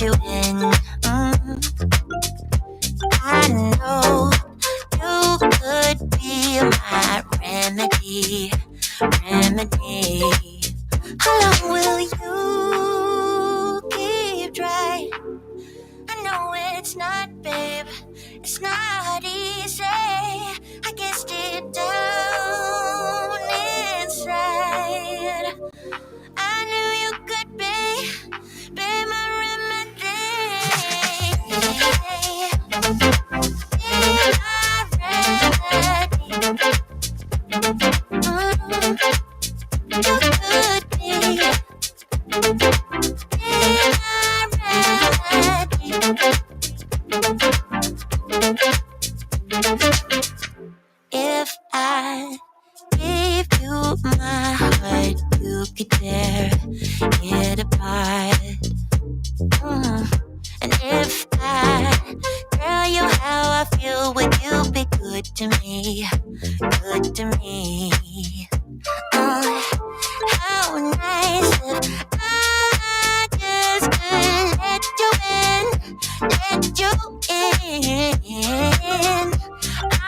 let you in. I know you could be my remedy. How long will you keep trying? I know it's not, babe. It's not easy. I guess deep down inside, I knew you could be my remedy. If I gave you my heart, you could tear it apart. And if I tell you how I feel, would you be good to me? Good to me. How nice if I just could let you in.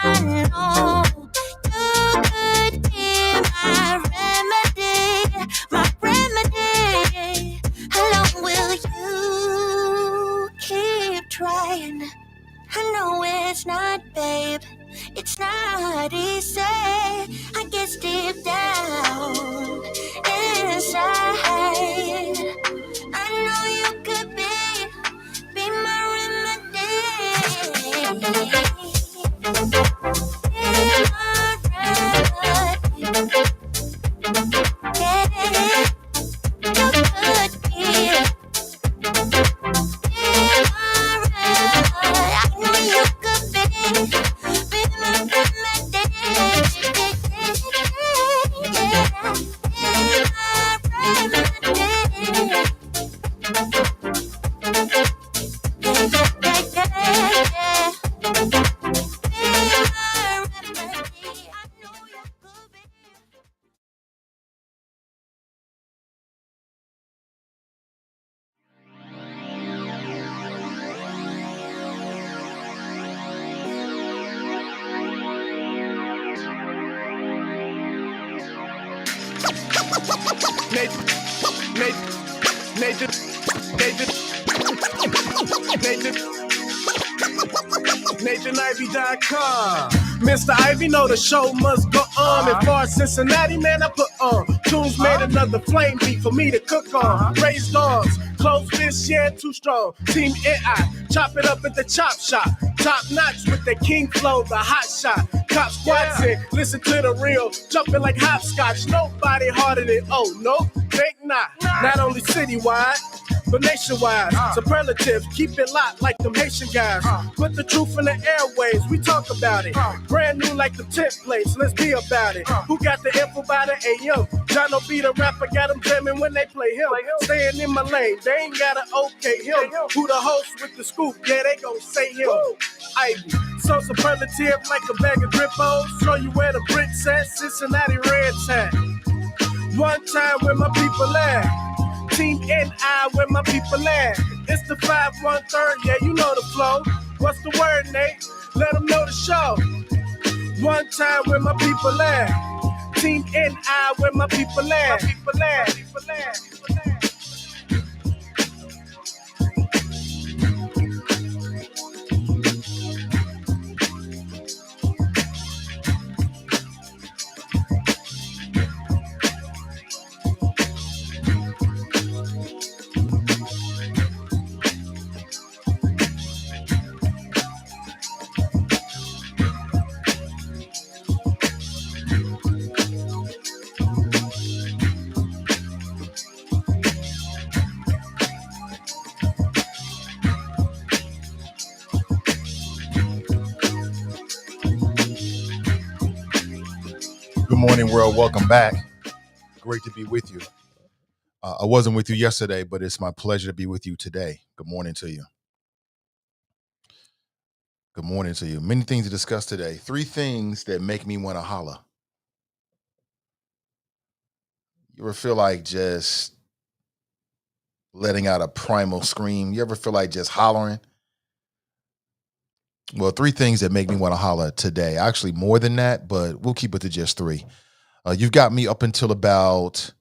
I know you could be my remedy. How long will you keep trying? I know it's not, babe. It's not easy. I guess deep down inside, I know you could be my remedy. NathanIvy.com. Mr. Ivy know the show must go on. As far as Cincinnati, man, I put on. Tunes made another flame beat for me to cook on. Raised dogs, closed fists, yeah, too strong. Team NI, chop it up at the chop shop. Top notch with the king flow, the hot shot. Cop squats in, listen to the real. Jumping like hopscotch, nobody harder than, oh, no, think not. Not only citywide, but nationwide. Superlative, keep it locked like them Haitian guys. Put the truth in the airways, we talk about it. Brand new like the templates, let's be about it. Who got the info by the AM? John O. B. the rapper, got them jamming when they play him. Staying in my lane, they ain't gotta okay him. Who the host with the scoop? Yeah, they gon' say him. Ivy, so superlative like a bag of Drippos. Show you where the bricks at, Cincinnati Reds at. One time where my people at. Team NI where my people at. It's the 513, yeah, you know the flow. What's the word, Nate? Let them know the show. One time where my people at. Team NI where my people at. Good morning, world. Welcome back. Great to be with you. I wasn't with you yesterday, but it's my pleasure to be with you today. Good morning to you. Good morning to you. Many things to discuss today. 3 things that make me want to holla. You ever feel like just letting out a primal scream. You ever feel like just hollering? Well, three things that make me want to holler today. Actually, more than that, but we'll keep it to just three. You've got me up until about.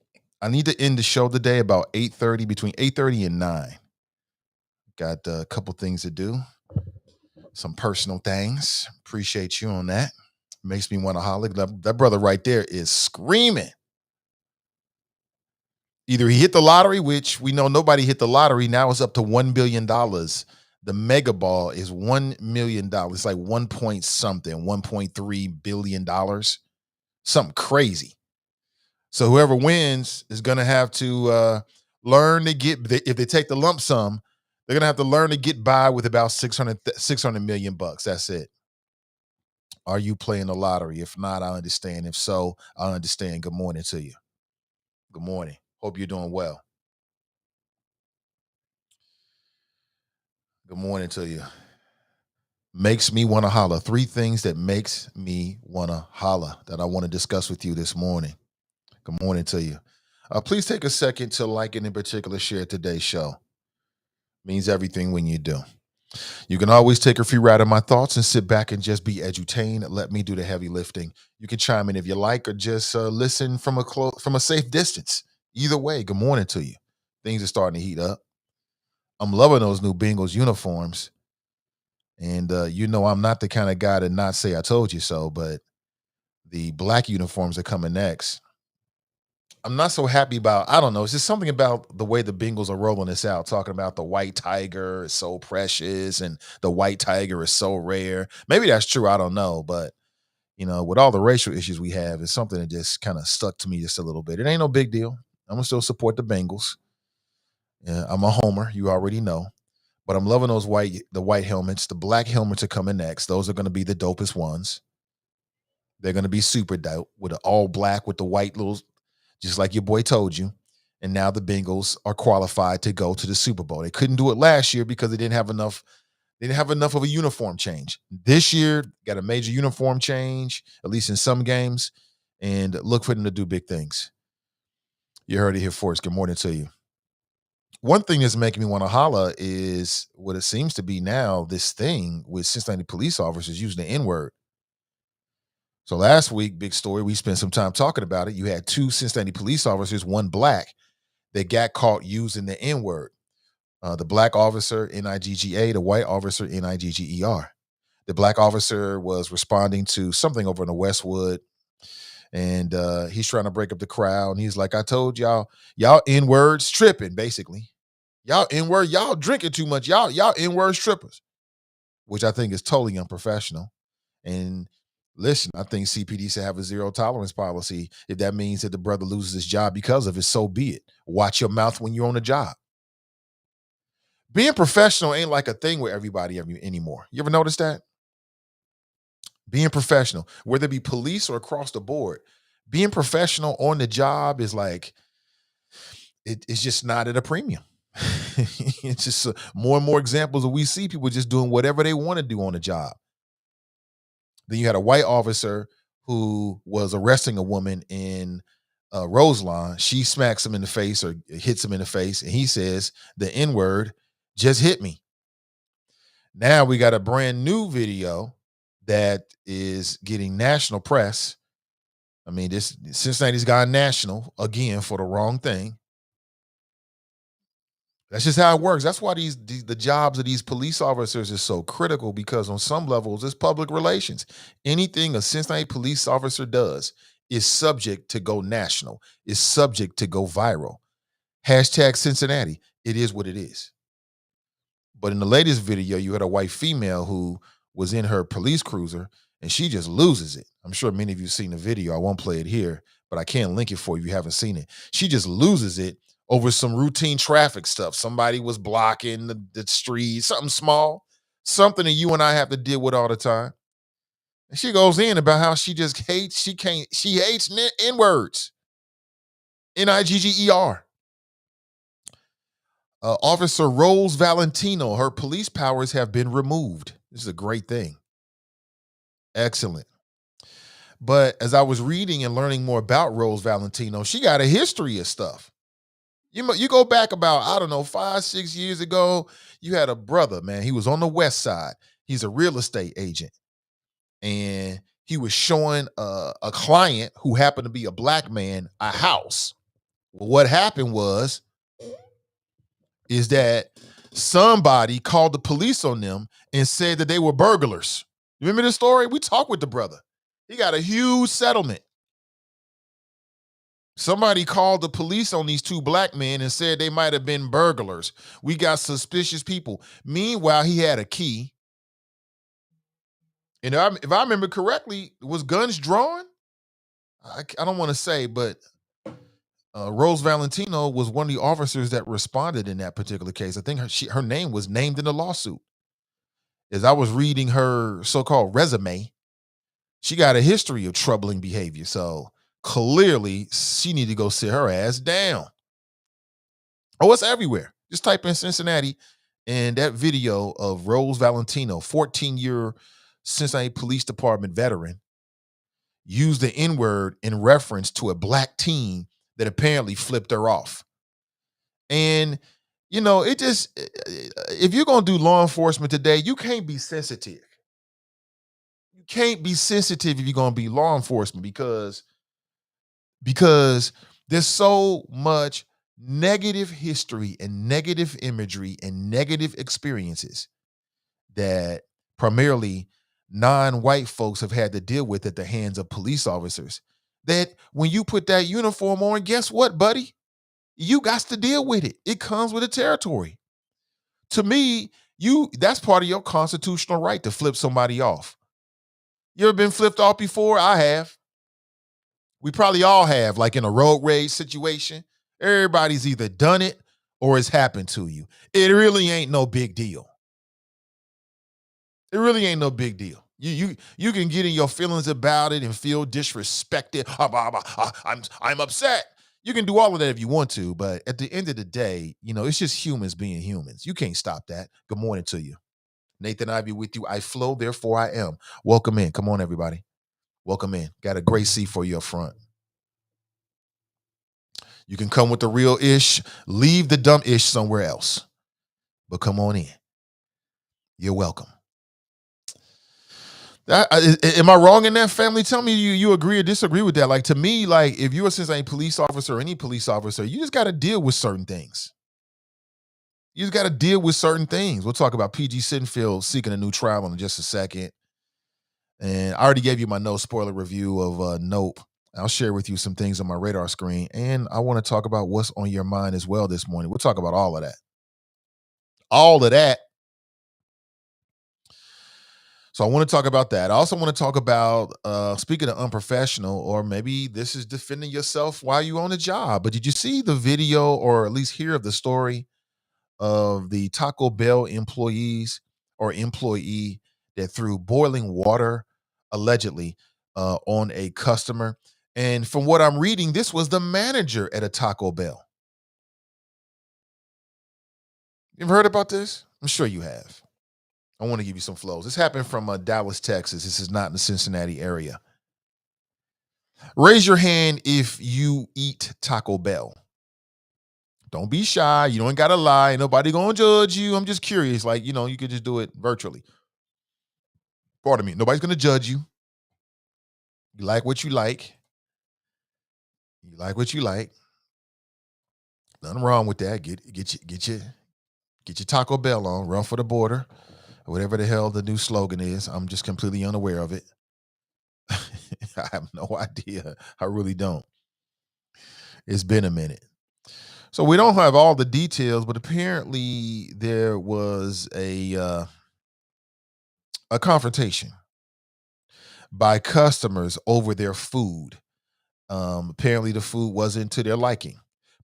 I need to end the show today about 8:30, between 8:30 and 9. Got a couple things to do, some personal things. Appreciate you on that. Makes me want to holler. That brother right there is screaming. Either he hit the lottery, which we know nobody hit the lottery. Now it's up to $1 billion. The mega ball is $1 million. It's like 1 point something, $1.3 billion. Something crazy. So whoever wins is going to have to learn to get, if they take the lump sum, they're going to have to learn to get by with about 600 million bucks. That's it. Are you playing the lottery? If not, I understand. If so, I understand. Good morning to you. Good morning. Hope you're doing well. Good morning to you. Makes me want to holler. Three things that makes me want to holler that I want to discuss with you this morning. Good morning to you. Please take a second to like and in particular share today's show. Means everything when you do. You can always take a few right of my thoughts and sit back and just be edutained. Let me do the heavy lifting. You can chime in if you like, or just listen from a safe distance. Either way, good morning to you. Things are starting to heat up. I'm loving those new Bengals uniforms. And I'm not the kind of guy to not say I told you so, but the black uniforms are coming next. I'm not so happy about, I don't know, it's just something about the way the Bengals are rolling this out, talking about the white tiger is so precious and the white tiger is so rare. Maybe that's true, I don't know, but with all the racial issues we have, it's something that just kind of stuck to me just a little bit. It ain't no big deal. I'm gonna still support the Bengals. Yeah, I'm a homer, you already know. But I'm loving the white helmets. The black helmets are coming next. Those are going to be the dopest ones. They're going to be super dope with an all black with the white little, just like your boy told you. And now the Bengals are qualified to go to the Super Bowl. They couldn't do it last year because they didn't have enough. They didn't have enough of a uniform change. This year, got a major uniform change, at least in some games, and look for them to do big things. You heard it here first. Good morning to you. One thing that's making me want to holla is what it seems to be now, this thing with Cincinnati police officers using the N-word. So last week, big story, we spent some time talking about it. You had two Cincinnati police officers, one black, that got caught using the N-word. The black officer, N-I-G-G-A, the white officer, N-I-G-G-E-R. The black officer was responding to something over in the Westwood, and he's trying to break up the crowd. And he's like, I told y'all N-words tripping, basically. Y'all N-word, y'all drinking too much. Y'all N-word strippers, which I think is totally unprofessional. And listen, I think CPD should have a zero tolerance policy. If that means that the brother loses his job because of it, so be it. Watch your mouth when you're on the job. Being professional ain't like a thing with everybody anymore. You ever notice that? Being professional, whether it be police or across the board, being professional on the job is like, it's just not at a premium. It's just more and more examples of we see people just doing whatever they want to do on the job. Then you had a white officer who was arresting a woman in Roselawn. She smacks him in the face or hits him in the face, and he says the N-word just hit me. Now we got a brand new video that is getting national press. I mean, this Cincinnati's gone national again for the wrong thing. That's just how it works. That's why the jobs of these police officers is so critical, because on some levels, it's public relations. Anything a Cincinnati police officer does is subject to go national, is subject to go viral. Hashtag Cincinnati. It is what it is. But in the latest video, you had a white female who was in her police cruiser, and she just loses it. I'm sure many of you have seen the video. I won't play it here, but I can link it for you if you haven't seen it. She just loses it over some routine traffic stuff. Somebody was blocking the street, something small, something that you and I have to deal with all the time. And she goes in about how she just hates, she hates N-words. N-I-G-G-E-R. Officer Rose Valentino, her police powers have been removed. This is a great thing. Excellent. But as I was reading and learning more about Rose Valentino, she got a history of stuff. You go back about, I don't know, 5, 6 years ago, you had a brother, man. He was on the west side. He's a real estate agent. And he was showing a client who happened to be a black man a house. Well, what happened is that somebody called the police on them and said that they were burglars. You remember the story? We talked with the brother. He got a huge settlement. Somebody called the police on these two black men and said they might have been burglars. We got suspicious people. Meanwhile, he had a key. And if I remember correctly, was guns drawn? I don't want to say, but Rose Valentino was one of the officers that responded in that particular case. I think her name was named in the lawsuit. As I was reading her so-called resume, she got a history of troubling behavior. So clearly, she need to go sit her ass down. Oh, it's everywhere. Just type in Cincinnati, and that video of Rose Valentino, 14-year Cincinnati Police Department veteran, used the N-word in reference to a black teen that apparently flipped her off. And, it just, if you're going to do law enforcement today, you can't be sensitive. You can't be sensitive if you're going to be law enforcement because there's so much negative history and negative imagery and negative experiences that primarily non-white folks have had to deal with at the hands of police officers, that when you put that uniform on, guess what, buddy? You got to deal with it. It comes with the territory. To me, that's part of your constitutional right to flip somebody off. You ever been flipped off before? I have. We probably all have, like in a road rage situation. Everybody's either done it or it's happened to you. It really ain't no big deal. It really ain't no big deal. You can get in your feelings about it and feel disrespected. I'm upset. You can do all of that if you want to, but at the end of the day, it's just humans being humans. You can't stop that. Good morning to you. Nathan Ivy with you. I flow, therefore I am. Welcome in. Come on, everybody. Welcome in. Got a great seat for you up front. You can come with the real ish, leave the dumb ish somewhere else. But come on in. You're welcome. Am I wrong in that, family? Tell me you agree or disagree with that. Like, to me, like, if you're a Cincinnati police officer or any police officer, you just got to deal with certain things. You just got to deal with certain things. We'll talk about PG Sinfield seeking a new trial in just a second. And I already gave you my no spoiler review of Nope. I'll share with you some things on my radar screen. And I want to talk about what's on your mind as well this morning. We'll talk about all of that. All of that. So I want to talk about that. I also want to talk about, speaking of unprofessional, or maybe this is defending yourself while you're on a job. But did you see the video or at least hear of the story of the Taco Bell employee that threw boiling water, allegedly, on a customer? And from what I'm reading, this was the manager at a Taco Bell. You've heard about this? I'm sure you have. I want to give you some flows. This happened from Dallas, Texas. This is not in the Cincinnati area. Raise your hand if you eat Taco Bell. Don't be shy. You don't got to lie. Nobody going to judge you. I'm just curious. Like, you could just do it virtually. Pardon me. Nobody's going to judge you. You like what you like. You like what you like. Nothing wrong with that. Get your Taco Bell on. Run for the border. Whatever the hell the new slogan is. I'm just completely unaware of it. I have no idea. I really don't. It's been a minute. So we don't have all the details, but apparently there was a confrontation by customers over their food. Apparently the food wasn't to their liking.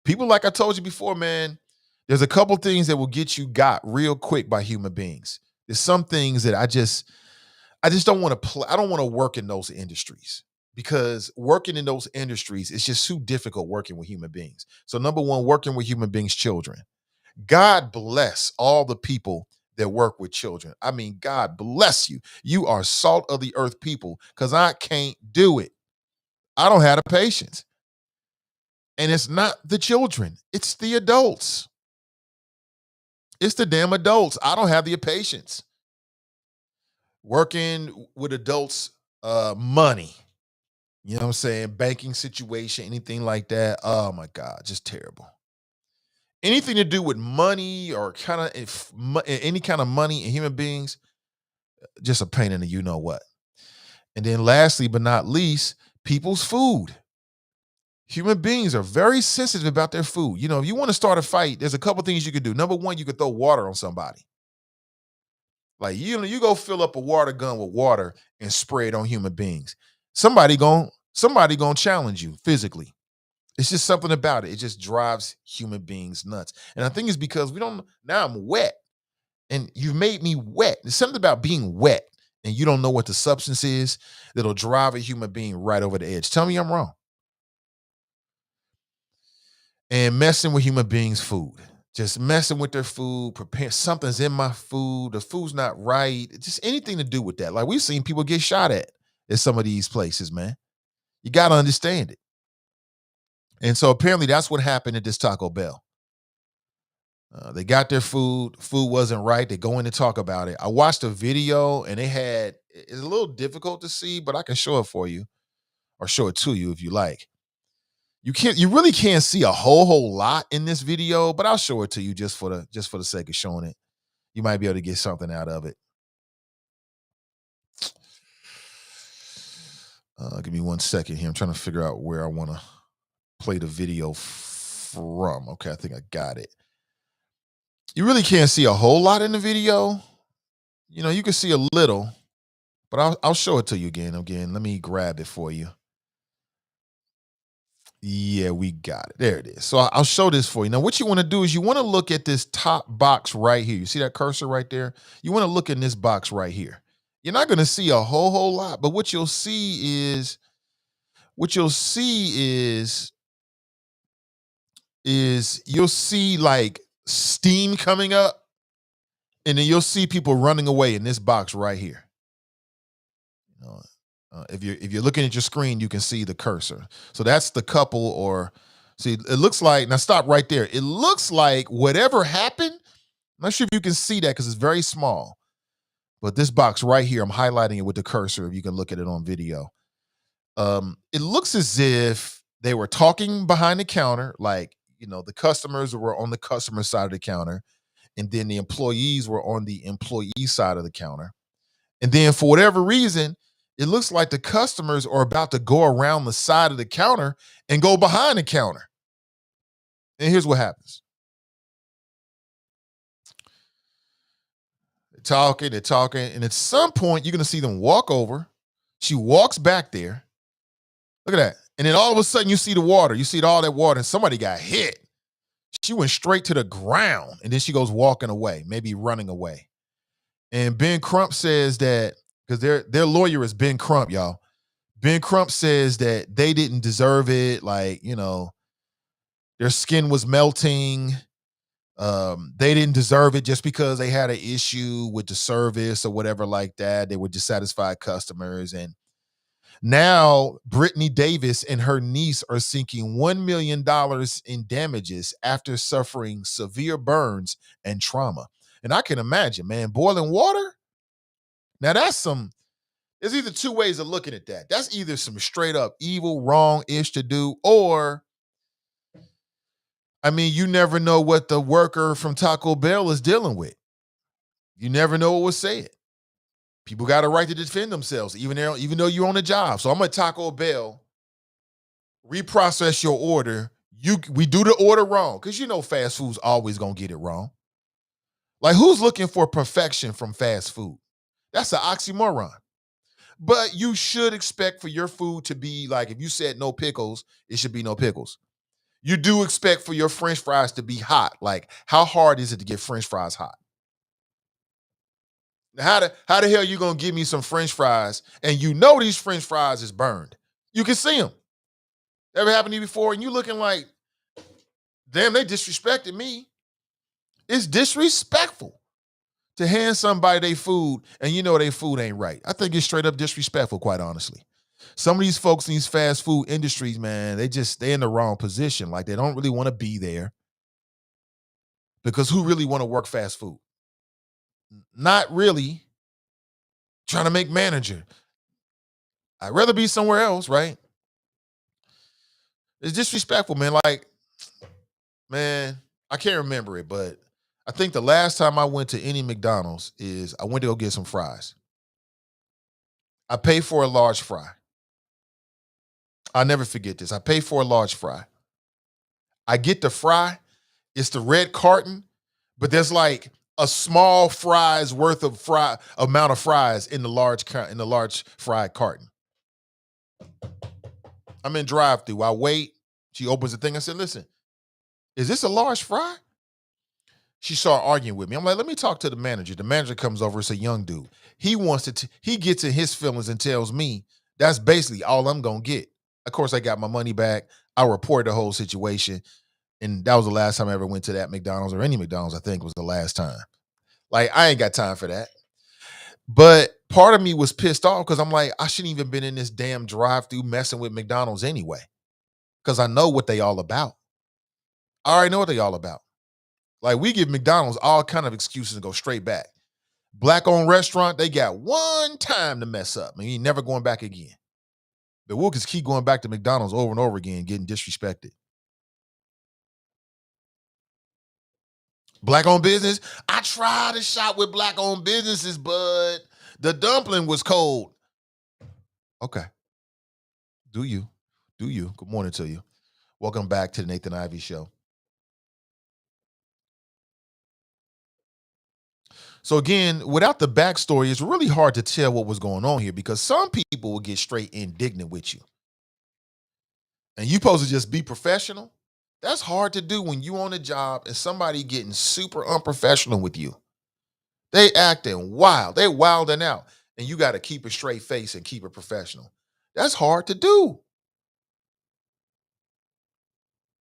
People, like I told you before, man, there's a couple things that will get you got real quick by human beings. There's some things that I just don't want to play. I don't want to work in those industries, because working in those industries is just too difficult working with human beings. So number one, working with human beings, children. God bless all the people that work with children. I mean, God bless you. You are salt of the earth people, because I can't do it. I don't have the patience. And it's not the children, it's the adults. It's the damn adults. I don't have the patience. Working with adults, money, you know what I'm saying? Banking situation, anything like that. Oh my God, just terrible. Anything to do with money or kind of any kind of money and human beings, just a pain in the you know what. And then lastly, but not least, people's food. Human beings are very sensitive about their food. You know, if you want to start a fight, there's a couple things you could do. Number one, you could throw water on somebody. Like you go fill up a water gun with water and spray it on human beings. Somebody gonna challenge you physically. It's just something about it. It just drives human beings nuts. And I think it's because we don't. Now I'm wet, and you've made me wet. There's something about being wet, and you don't know what the substance is that'll drive a human being right over the edge. Tell me I'm wrong. And messing with human beings' food. Just messing with their food, prepare something's in my food, the food's not right. Just anything to do with that. Like we've seen people get shot at some of these places, man. You got to understand it. And so apparently that's what happened at this Taco Bell. They got their food wasn't right. They go in to talk about it. I watched a video and it's a little difficult to see, but I can show it for you or show it to you if you like. You really can't see a whole lot in this video, but I'll show it to you just for the sake of showing it. You might be able to get something out of it. Give me 1 second here. I'm trying to figure out where I want to play the video from. Okay, I think I got it. You really can't see a whole lot in the video. You know, you can see a little, but I'll show it to you again. Let me grab it for you. Yeah, we got it. There it is. So I'll show this for you. Now, what you want to do is you want to look at this top box right here. You see that cursor right there? You want to look in this box right here. You're not going to see a whole lot, but what you'll see is you'll see like steam coming up, and then you'll see people running away in this box right here. You know, if you're looking at your screen, you can see the cursor. So that's the couple, or see, it looks like, now stop right there. It looks like whatever happened, I'm not sure if you can see that because it's very small. But this box right here, I'm highlighting it with the cursor if you can look at it on video. It looks as if they were talking behind the counter, like, you know, the customers were on the customer side of the counter, and then the employees were on the employee side of the counter. And then for whatever reason, it looks like the customers are about to go around the side of the counter and go behind the counter. And here's what happens. They're talking, and at some point, you're going to see them walk over. She walks back there. Look at that. And then all of a sudden, you see the water. You see all that water, and somebody got hit. She went straight to the ground, and then she goes walking away, maybe running away. And Ben Crump says that, because their lawyer is Ben Crump, y'all. Ben Crump says that they didn't deserve it. Like, you know, their skin was melting. They didn't deserve it just because they had an issue with the service or whatever like that. They were dissatisfied customers. And now Brittany Davis and her niece are seeking $1 million in damages after suffering severe burns and trauma. And I can imagine, man, boiling water. Now there's either two ways of looking at that. That's either some straight up evil, wrong-ish to do, or, I mean, you never know what the worker from Taco Bell is dealing with. You never know what was said. People got a right to defend themselves, even though you're on a job. So I'm at Taco Bell, reprocess your order. We do the order wrong, because you know fast food's always gonna get it wrong. Like, who's looking for perfection from fast food? That's an oxymoron. But you should expect for your food to be like, if you said no pickles, it should be no pickles. You do expect for your French fries to be hot. Like, how hard is it to get French fries hot? How the hell you gonna give me some French fries and you know these French fries is burned? You can see them. Ever happened to you before? And you looking like, damn, they disrespected me. It's disrespectful to hand somebody their food and you know their food ain't right. I think it's straight up disrespectful, quite honestly. Some of these folks in these fast food industries, man, they in the wrong position. Like they don't really want to be there because who really want to work fast food? Not really trying to make manager. I'd rather be somewhere else, right? It's disrespectful, man. Like, man, I can't remember it, but I think the last time I went to any McDonald's is I went to go get some fries. I paid for a large fry. I'll never forget this. I paid for a large fry. I get the fry. It's the red carton, but there's like a small fries worth of amount of fries in the large fry carton. I'm in drive-through. I wait. She opens the thing. I said, "Listen, is this a large fry?" She started arguing with me. I'm like, "Let me talk to the manager." The manager comes over. It's a young dude. He wants to. He gets in his feelings and tells me that's basically all I'm gonna get. Of course, I got my money back. I reported the whole situation, and that was the last time I ever went to that McDonald's or any McDonald's. I think was the last time. Like I ain't got time for that. But part of me was pissed off because I'm like, I shouldn't even been in this damn drive-through messing with McDonald's anyway. Because I know what they all about. I already know what they all about. Like we give McDonald's all kind of excuses and go straight back. Black-owned restaurant, they got one time to mess up. I mean, you ain't never going back again. But we'll just keep going back to McDonald's over and over again, getting disrespected. Black-owned business, I tried to shop with black-owned businesses, but the dumpling was cold. Okay. Do you. Good morning to you. Welcome back to the Nathan Ivey Show. So again, without the backstory, it's really hard to tell what was going on here because some people will get straight indignant with you. And you supposed to just be professional. That's hard to do when you on a job and somebody getting super unprofessional with you. They acting wild. They wilding out. And you got to keep a straight face and keep it professional. That's hard to do.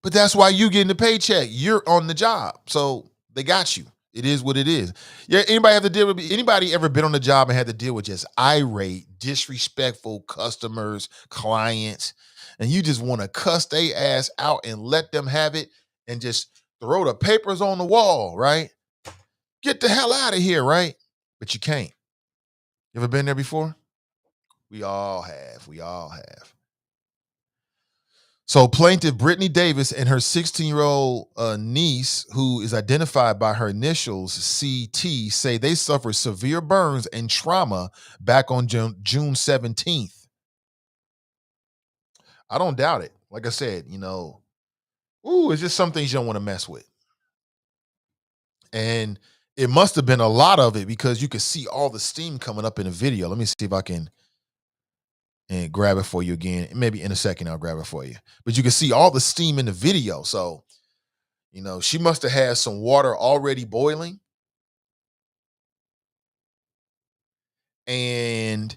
But that's why you getting the paycheck. You're on the job. So they got you. It is what it is. Yeah, anybody ever been on the job and had to deal with just irate, disrespectful customers, clients, and you just want to cuss their ass out and let them have it and just throw the papers on the wall, right? Get the hell out of here, right? But you can't. You ever been there before? We all have. So plaintiff Brittany Davis and her 16-year-old niece, who is identified by her initials CT, say they suffered severe burns and trauma back on June 17th. I don't doubt it. Like I said, it's just some things you don't want to mess with. And it must have been a lot of it because you could see all the steam coming up in the video. Let me see if I can and grab it for you again. Maybe in a second I'll grab it for you. But you can see all the steam in the video. So, she must have had some water already boiling. And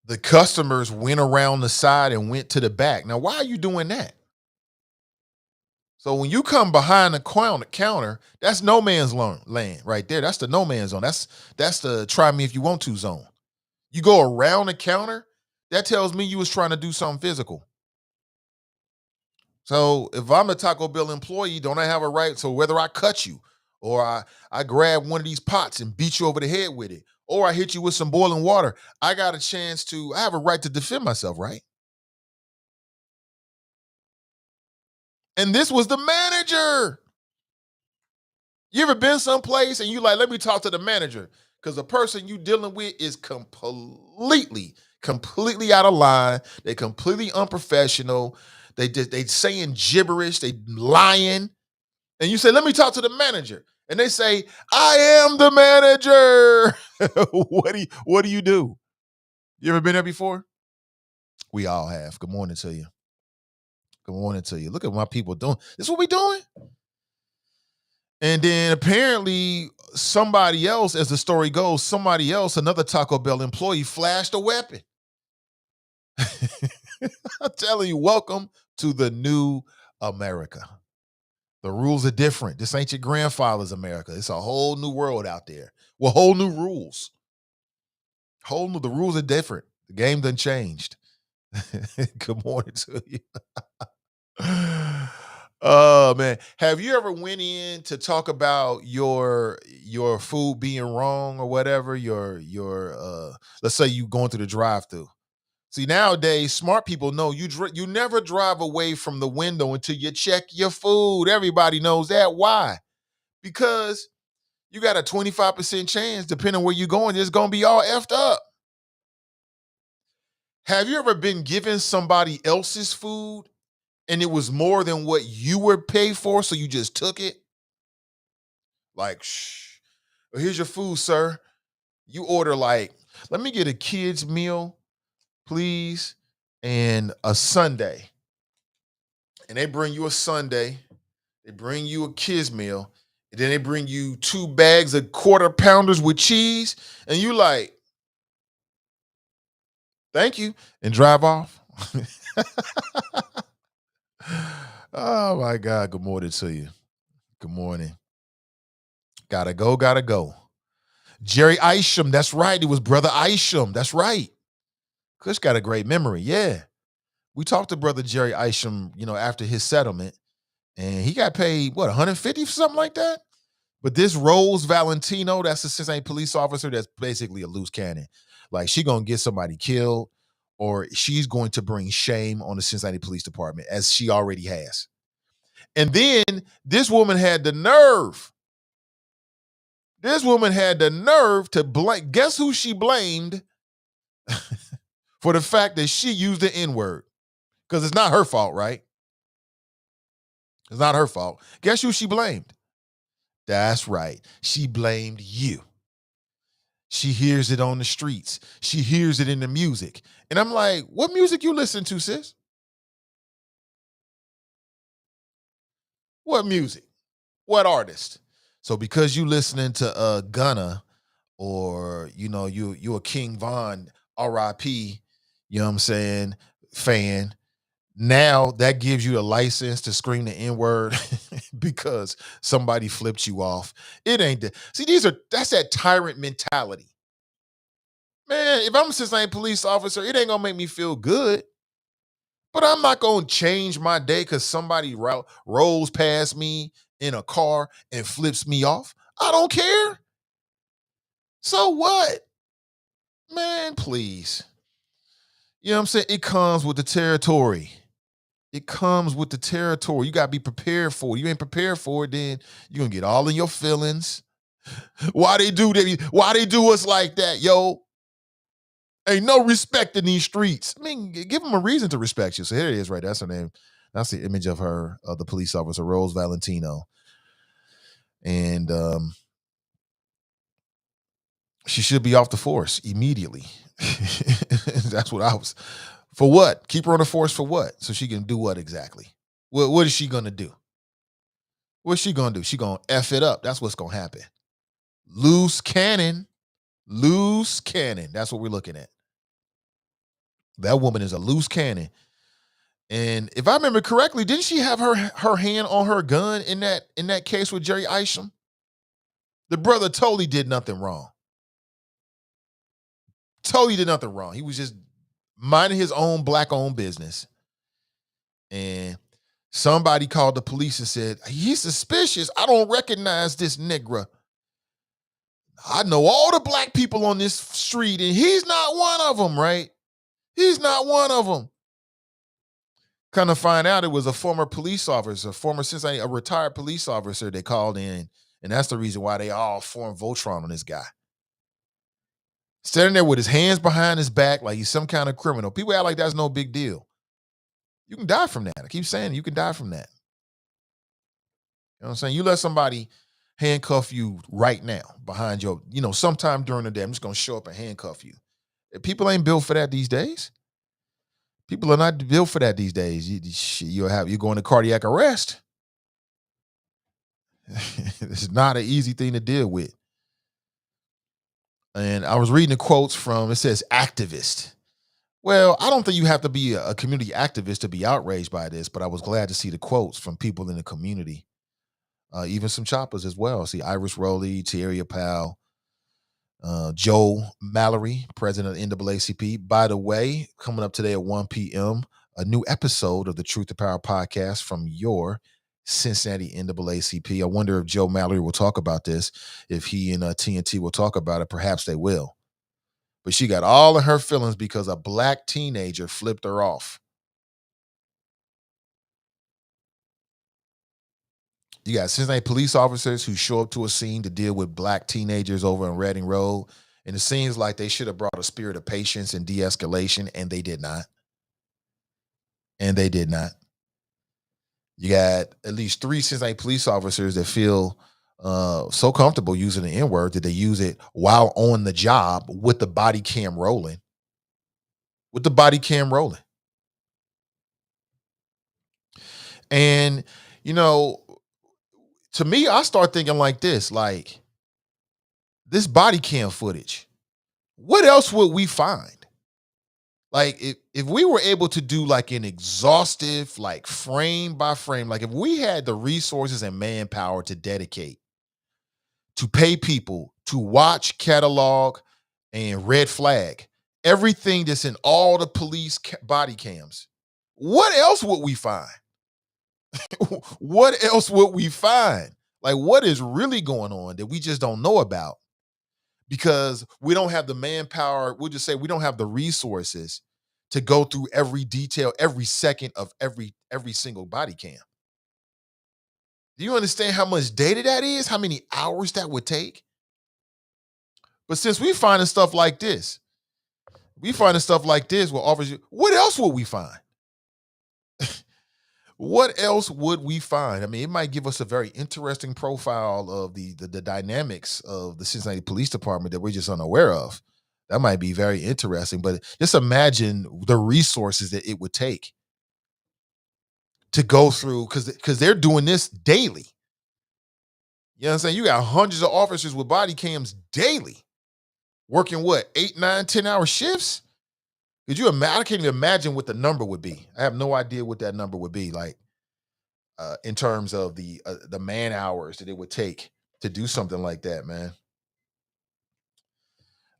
the customers went around the side and went to the back. Now, why are you doing that? So when you come behind the counter, that's no man's land right there. That's the no man's zone. That's the try me if you want to zone. You go around the counter, that tells me you was trying to do something physical. So if I'm a Taco Bell employee, don't I have a right? So whether I cut you or I grab one of these pots and beat you over the head with it, or I hit you with some boiling water, I have a right to defend myself, right? And this was the manager. You ever been someplace and you like, let me talk to the manager? Because the person you dealing with is completely out of line. They completely unprofessional. They saying gibberish. They lying. And you say, let me talk to the manager. And they say, I am the manager. What do you do? You ever been there before? We all have. Good morning to you. Good morning to you. Look at what my people doing. This is what we doing? And then apparently somebody else, as the story goes, another Taco Bell employee flashed a weapon. I'm telling you, welcome to the new America. The rules are different. This ain't your grandfather's America. It's a whole new world out there. Well, whole new rules. The rules are different. The game done changed. Good morning to you. Oh man, have you ever went in to talk about your food being wrong or whatever? Your let's say you going through the drive-through. See, nowadays, smart people know you never drive away from the window until you check your food. Everybody knows that. Why? Because you got a 25% chance, depending on where you're going, it's gonna be all effed up. Have you ever been given somebody else's food and it was more than what you were paid for, so you just took it? Like, shh. Well, here's your food, sir. You order like, let me get a kid's meal, please, and a sundae. And they bring you a sundae, they bring you a kid's meal, and then they bring you 2 bags of quarter pounders with cheese, and you like, thank you, and drive off. Oh my God. Good morning to you. Good morning. Gotta go, gotta go. Jerry Isham, that's right. It was Brother Isham. That's right. Kush got a great memory. Yeah. We talked to Brother Jerry Isham, after his settlement, and he got paid, what, 150 for something like that? But this Rose Valentino, that's a Cincinnati police officer that's basically a loose cannon. Like, she gonna get somebody killed, or she's going to bring shame on the Cincinnati Police Department, as she already has. And then this woman had the nerve. This woman had the nerve to blame. Guess who she blamed for the fact that she used the N-word? Because it's not her fault, right? It's not her fault. Guess who she blamed? That's right. She blamed you. She hears it on the streets. She hears it in the music. And I'm like, what music you listen to, sis? What music? What artist? So because you listening to Gunna, or you a King Von R.I.P., you know what I'm saying, fan, now that gives you a license to scream the N-word because somebody flipped you off. It ain't that. See, that's that tyrant mentality. Man, if I'm a Cincinnati police officer, it ain't gonna make me feel good. But I'm not gonna change my day because somebody rolls past me in a car and flips me off. I don't care. So what? Man, please. You know what I'm saying? It comes with the territory. It comes with the territory. You gotta be prepared for it. You ain't prepared for it, then you're gonna get all in your feelings. Why they do that? Why they do us like that, yo? Ain't no respect in these streets. I mean, give them a reason to respect you. So here it is, right? That's her name. That's the image of her, of the police officer, Rose Valentino. And she should be off the force immediately. That's what I was. For what? Keep her on the force for what? So she can do what exactly? What is she gonna do? What's she gonna do? She gonna F it up. That's what's gonna happen. Loose cannon. Loose cannon. That's what we're looking at. That woman is a loose cannon. And if I remember correctly, didn't she have her hand on her gun in that case with Jerry Isham? The brother totally did nothing wrong. Totally did nothing wrong. He was just minding his own black-owned business. And somebody called the police and said, he's suspicious. I don't recognize this nigga. I know all the black people on this street, and he's not one of them, right? He's not one of them. Kind of find out it was a former police officer, a retired police officer they called in, and that's the reason why they all formed Voltron on this guy. Standing there with his hands behind his back like he's some kind of criminal. People act like that's no big deal. You can die from that. I keep saying you can die from that. You know what I'm saying? You let somebody handcuff you right now behind your, sometime during the day, I'm just going to show up and handcuff you. People ain't built for that these days. People are not built for that these days. You're going to cardiac arrest. It's not an easy thing to deal with. And I was reading the quotes from, it says activist. Well, I don't think you have to be a community activist to be outraged by this, but I was glad to see the quotes from people in the community. Even some choppers as well. See Iris Rowley, Tierra Powell, Joe Mallory, president of NAACP. By the way, coming up today at 1 p.m., a new episode of the Truth to Power podcast from your Cincinnati NAACP. I wonder if Joe Mallory will talk about this, if he and TNT will talk about it. Perhaps they will. But she got all of her feelings because a black teenager flipped her off. You got Cincinnati police officers who show up to a scene to deal with black teenagers over in Reading Road. And it seems like they should have brought a spirit of patience and de-escalation, and they did not. And they did not. You got at least 3 Cincinnati police officers that feel so comfortable using the N-word that they use it while on the job with the body cam rolling. With the body cam rolling. And, you know, to me, I start thinking like this, like, this body cam footage, what else would we find? Like, if we were able to do like an exhaustive, like frame by frame, like if we had the resources and manpower to dedicate to pay people to watch, catalog, and red flag everything that's in all the police body cams, what else would we find? What else would we find? Like, what is really going on that we just don't know about? Because we don't have the manpower, we'll just say we don't have the resources to go through every detail, every second of every single body cam. Do you understand how much data that is? How many hours that would take? But since we finding stuff like this, what offers you, what else would we find? What else would we find? I mean, it might give us a very interesting profile of the dynamics of the Cincinnati Police Department that we're just unaware of. That might be very interesting, but just imagine the resources that it would take to go through, because they're doing this daily. You know what I'm saying? You got hundreds of officers with body cams daily, working what, 8, 9, 10-hour shifts? Could you imagine? I can't even imagine what the number would be. I have no idea what that number would be like in terms of the man hours that it would take to do something like that, man.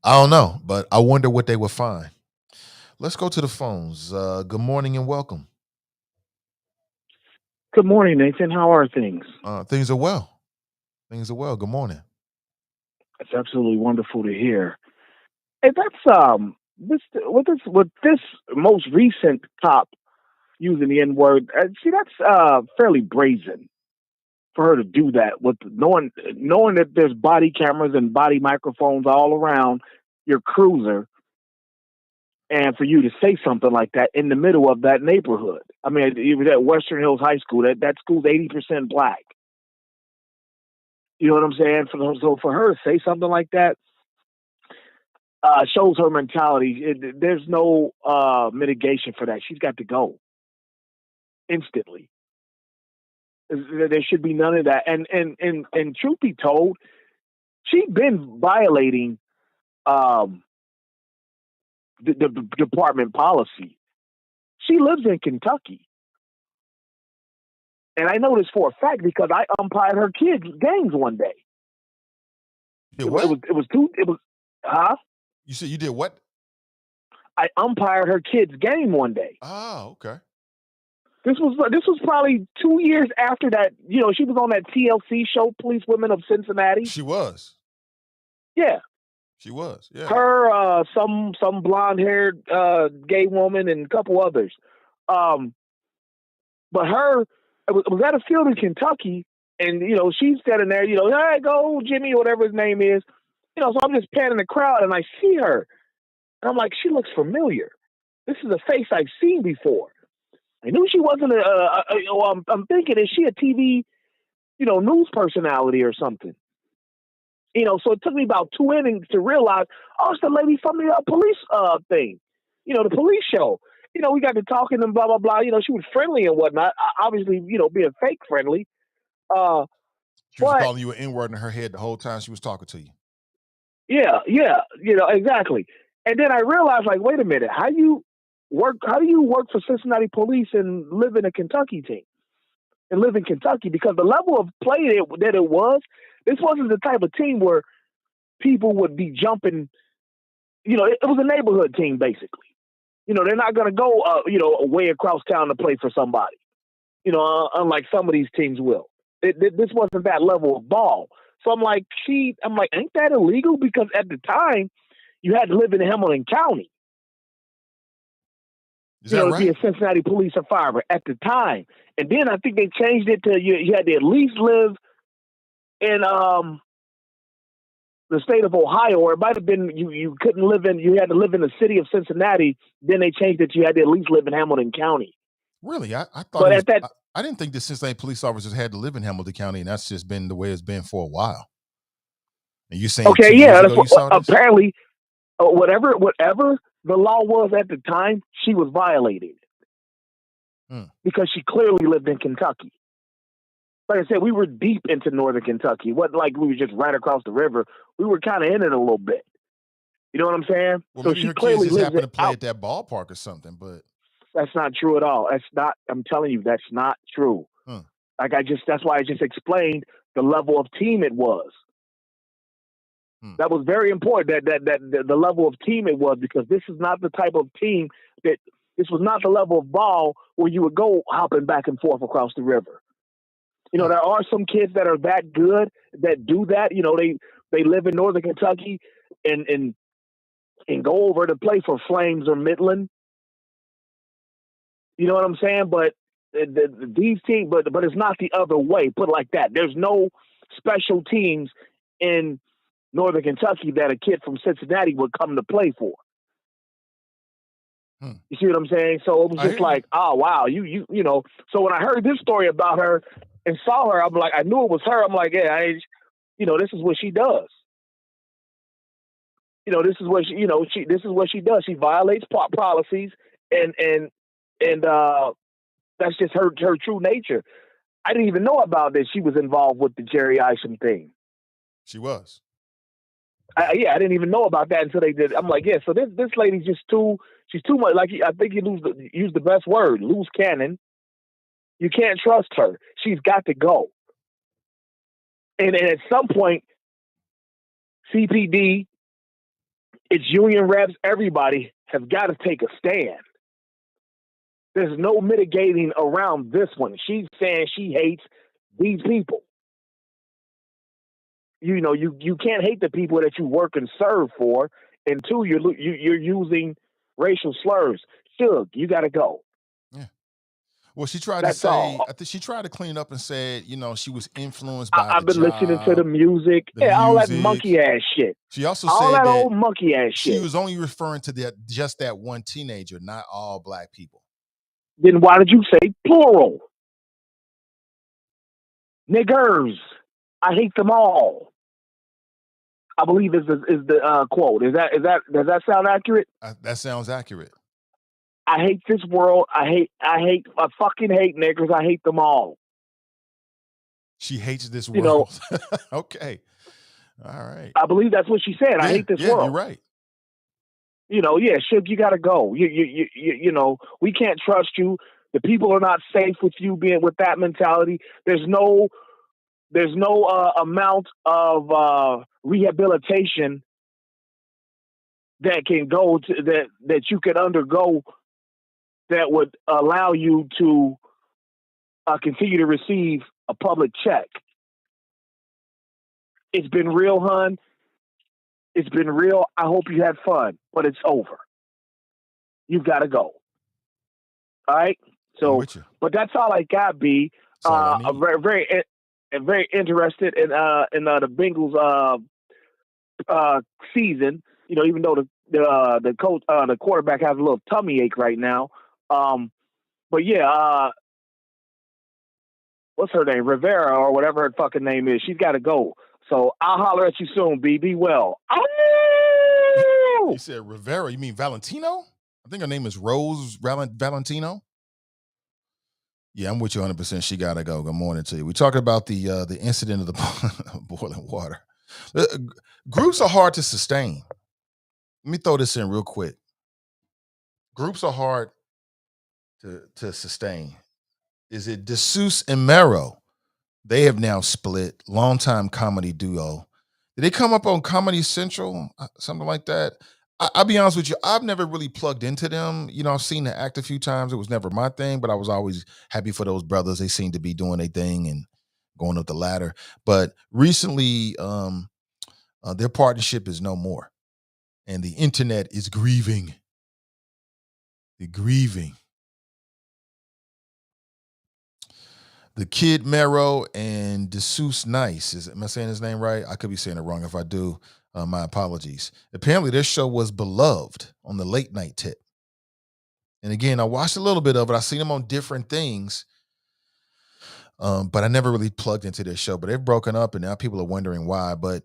I don't know, but I wonder what they would find. Let's go to the phones. Good morning and welcome. Good morning, Nathan. How are things? Things are well. Things are well. Good morning. It's absolutely wonderful to hear. Hey, that's with this most recent cop using the N-word. See, that's fairly brazen for her to do that with knowing that there's body cameras and body microphones all around your cruiser, and for you to say something like that in the middle of that neighborhood. I mean, it was at Western Hills High School. That school's 80% black. You know what I'm saying? So for her to say something like that shows her mentality. There's no mitigation for that. She's got to go instantly. There should be none of that. And truth be told, she's been violating the department policy. She lives in Kentucky. And I know this for a fact because I umpired her kids' games one day. You did what? It was huh? You said you did what? I umpired her kids' game one day. Oh, okay. This was probably 2 years after that. You know, she was on that TLC show, Police Women of Cincinnati. She was. Yeah. She was. Yeah. Her, some blonde-haired gay woman, and a couple others. But her, it was at a field in Kentucky, and you know she's standing there. You know, hey, go Jimmy, or whatever his name is. You know, so I'm just panning the crowd, and I see her, and I'm like, she looks familiar. This is a face I've seen before. I knew she wasn't I'm thinking, is she a TV, news personality or something? You know, so it took me about 2 innings to realize, oh, it's the lady from the police thing, the police show. You know, we got to talking and blah, blah, blah. You know, she was friendly and whatnot, obviously, being fake friendly. She was calling you an N-word in her head the whole time she was talking to you. Yeah, exactly. And then I realized, like, wait a minute, how do you work for Cincinnati police and live in a Kentucky team and live in Kentucky? Because the level of play that it was, this wasn't the type of team where people would be jumping. It was a neighborhood team basically. They're not going to go, way across town to play for somebody. Unlike some of these teams will. This wasn't that level of ball. So I'm like, ain't that illegal? Because at the time, you had to live in Hamilton County. Is that To right? be a Cincinnati police or fire at the time. And then I think they changed it to you had to at least live in the state of Ohio, or it might have been you couldn't live in, you had to live in the city of Cincinnati. Then they changed it to you had to at least live in Hamilton County. Really? I thought But it was. at that, I didn't think the Cincinnati police officers had to live in Hamilton County, and that's just been the way it's been for a while. And you're saying okay, 2 years yeah, ago you saw this? apparently whatever the law was at the time, she was violating it because she clearly lived in Kentucky. Like I said, we were deep into northern Kentucky. It wasn't like we were just right across the river. We were kind of in it a little bit. You know what I'm saying? Well, So maybe she her kids clearly just lives happen to play out. at that ballpark or something. But That's not true at all. That's not. I'm telling you, that's not true. That's why I just explained the level of team it was. That was very important. That the level of team it was, because this is not the type of team this was not the level of ball where you would go hopping back and forth across the river. There are some kids that are that good that do that. They live in northern Kentucky and go over to play for Flames or Midland. You know what I'm saying? But these teams, but it's not the other way. Put it like that. There's no special teams in northern Kentucky that a kid from Cincinnati would come to play for. You see what I'm saying? So it was just like, oh wow, you know. So when I heard this story about her and saw her, I'm like, I knew it was her. I'm like, yeah, this is what she does. This is what this is what she does. She violates policies, and that's just her true nature. I didn't even know about this. She was involved with the Jerry Isham thing. She was. I didn't even know about that until they did. I'm like, yeah, so this lady's just she's too much. Like, I think you use the best word, loose cannon. You can't trust her. She's got to go. And at some point, CPD, its union reps, everybody has got to take a stand. There's no mitigating around this one. She's saying she hates these people. You can't hate the people that you work and serve for. And two, you're using racial slurs. Suge, you got to go. Yeah. Well, she tried That's to say. all. I think she tried to clean up and said, she was influenced by I've the been listening to job, the music. All that monkey ass shit. She also all said that that old monkey ass she shit. was only referring to just that one teenager, not all black people. Then why did you say plural? Niggers. I hate them all. I believe is the quote. Does that sound accurate? That sounds accurate. I hate this world. I fucking hate niggers. I hate them all. She hates this world. Okay. All right. I believe that's what she said. I hate this world. You're right. Suge, you gotta go. We can't trust you. The people are not safe with you being with that mentality. There's no amount of rehabilitation that can go to that you can undergo that would allow you to continue to receive a public check. It's been real, hun. It's been real. I hope you had fun, but it's over. You've got to go. All right. So, but that's all I got. B. I'm very interested in the Bengals season. Even though the coach, the quarterback has a little tummy ache right now. But yeah, what's her name? Rivera or whatever her fucking name is. She's got to go. So I'll holler at you soon, B. Be well. You said Rivera. You mean Valentino? I think her name is Rose Valentino. Yeah, I'm with you 100%. She got to go. Good morning to you. We're talking about the incident of the boiling water. Groups are hard to sustain. Let me throw this in real quick. Groups are hard to sustain. Is it DeSeuss and Mero? They have now split. Longtime comedy duo. Did they come up on Comedy Central? Something like that? I'll be honest with you, I've never really plugged into them. I've seen the act a few times. It was never my thing, but I was always happy for those brothers. They seem to be doing their thing and going up the ladder. But recently, their partnership is no more, and the internet is grieving. The grieving. The Kid Mero and DeSeuss Nice. Am I saying his name right? I could be saying it wrong. If I do, my apologies. Apparently, their show was beloved on the late night tip. And again, I watched a little bit of it. I seen them on different things, but I never really plugged into their show. But they've broken up, and now people are wondering why. But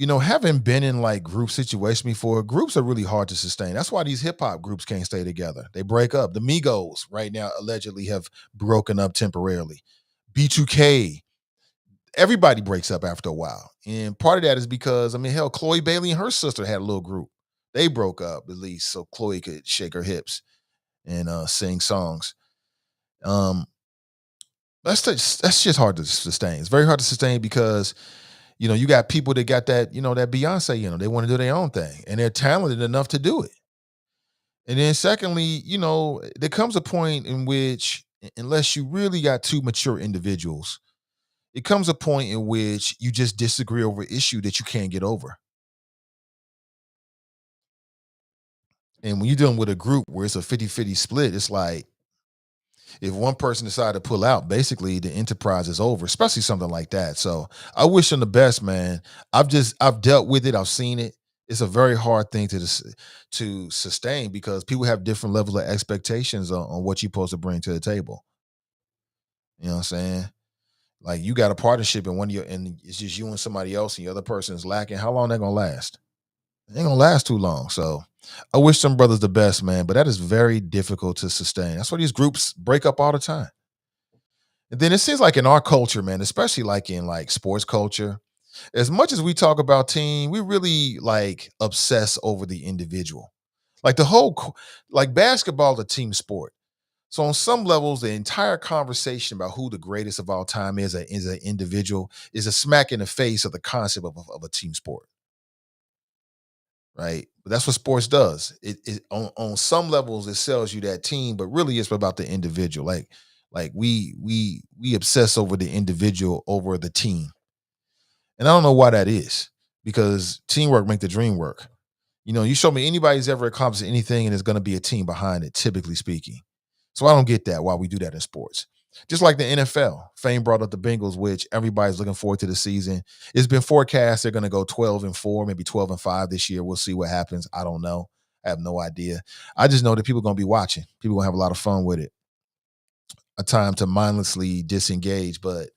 having been in like group situations before, groups are really hard to sustain. That's why these hip hop groups can't stay together. They break up. The Migos right now allegedly have broken up temporarily. B2K, everybody breaks up after a while. And part of that is because, hell, Chloe Bailey and her sister had a little group. They broke up at least so Chloe could shake her hips and sing songs. That's just hard to sustain. It's very hard to sustain because you got people that got that that Beyonce they want to do their own thing and they're talented enough to do it. And then secondly, there comes a point in which unless you really got two mature individuals, it comes a point in which you just disagree over an issue that you can't get over. And when you're dealing with a group where it's a 50-50 split, it's like if one person decided to pull out, basically the enterprise is over, especially something like that. So I wish them the best, man. I've dealt with it. I've seen it. It's a very hard thing to sustain because people have different levels of expectations on what you're supposed to bring to the table. You know what I'm saying? Like you got a partnership and it's just you and somebody else and the other person is lacking. How long that gonna last? It ain't gonna last too long. So I wish some brothers the best, man. But that is very difficult to sustain. That's why these groups break up all the time. And then it seems like in our culture, man, especially like in like sports culture, as much as we talk about team, we really like obsess over the individual. Like like basketball is a team sport. So on some levels, the entire conversation about who the greatest of all time is an individual is a smack in the face of the concept of a team sport, right? But that's what sports does. It on some levels it sells you that team, but really it's about the individual. Like we obsess over the individual over the team, and I don't know why that is because teamwork make the dream work. You show me anybody's ever accomplished anything, and there's going to be a team behind it, typically speaking. So I don't get that why we do that in sports. Just like the NFL, Fame brought up the Bengals, which everybody's looking forward to the season. It's been forecast they're going to go 12-4, maybe 12-5 this year. We'll see what happens. I don't know. I have no idea. I just know that people are going to be watching. People are going to have a lot of fun with it. A time to mindlessly disengage. But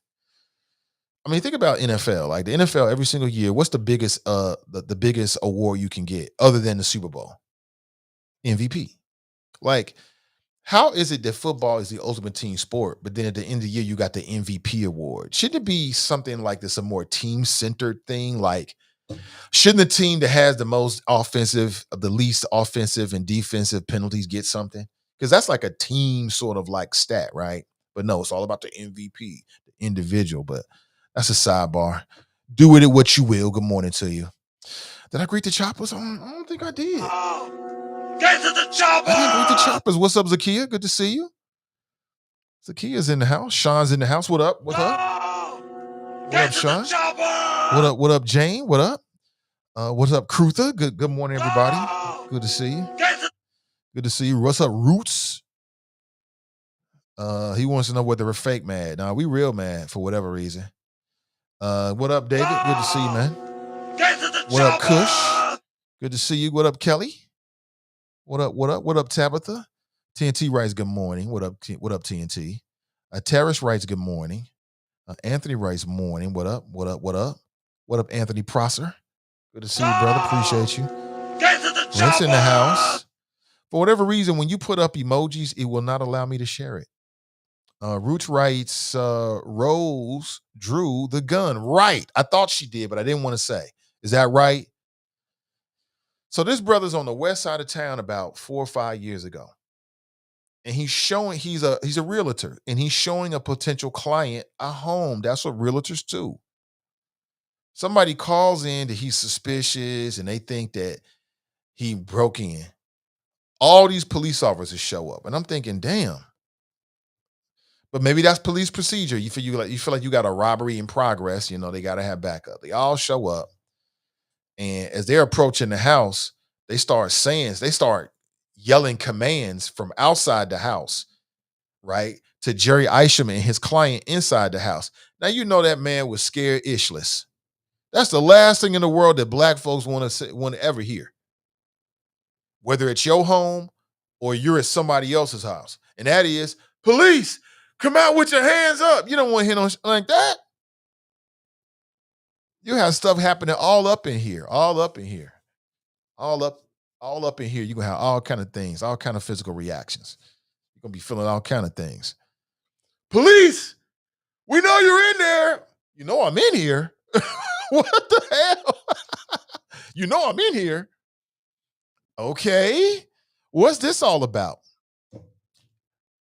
think about NFL. Like the NFL every single year, what's the biggest the biggest award you can get other than the Super Bowl? MVP. Like, how is it that football is the ultimate team sport, but then at the end of the year you got the MVP award? Shouldn't it be something like this, a more team-centered thing? Like, shouldn't the team that has the least offensive and defensive penalties get something? Because that's like a team sort of like stat, right? But no, it's all about the MVP, the individual. But that's a sidebar. Do with it what you will. Good morning to you. Did I greet the choppers? I don't think I did. Get to the chopper! I didn't greet the choppers. What's up, Zakia? Good to see you. Zakia's in the house. Sean's in the house. What up? What's up? What up, Sean? What up? What up, Jane? What up? What's up, Krutha? Good morning, everybody. Good to see you. Good to see you. What's up, Roots? He wants to know whether we're fake mad. Nah, we real mad for whatever reason. What up, David? Good to see you, man. What up, Kush? Good to see you. What up, Kelly? What up? What up? What up, Tabitha? TNT writes good morning. What up? What up, TNT? Terrace writes good morning. Anthony writes morning. What up? What up? What up? What up, Anthony Prosser? Good to see you, brother. Appreciate you. Rent's in the house. For whatever reason, when you put up emojis, it will not allow me to share it. Roots writes, Rose drew the gun. Right. I thought she did, but I didn't want to say. Is that right? So this brother's on the west side of town about 4 or 5 years ago. And he's a realtor, and he's showing a potential client a home. That's what realtors do. Somebody calls in that he's suspicious and they think that he broke in. All these police officers show up. And I'm thinking, damn. But maybe that's police procedure. You feel like you got a robbery in progress, they gotta have backup. They all show up. And as they're approaching the house, they start yelling commands from outside the house, right? To Jerry Isham and his client inside the house. Now you know that man was scared ishless. That's the last thing in the world that black folks want to ever hear. Whether it's your home or you're at somebody else's house. And that is, police, come out with your hands up. You don't want to hear no like that. You have stuff happening all up in here, all up in here, all up in here. You're gonna have all kind of things, all kind of physical reactions. You're gonna be feeling all kind of things. Police, we know you're in there. You know I'm in here. What the hell? You know I'm in here. Okay. What's this all about?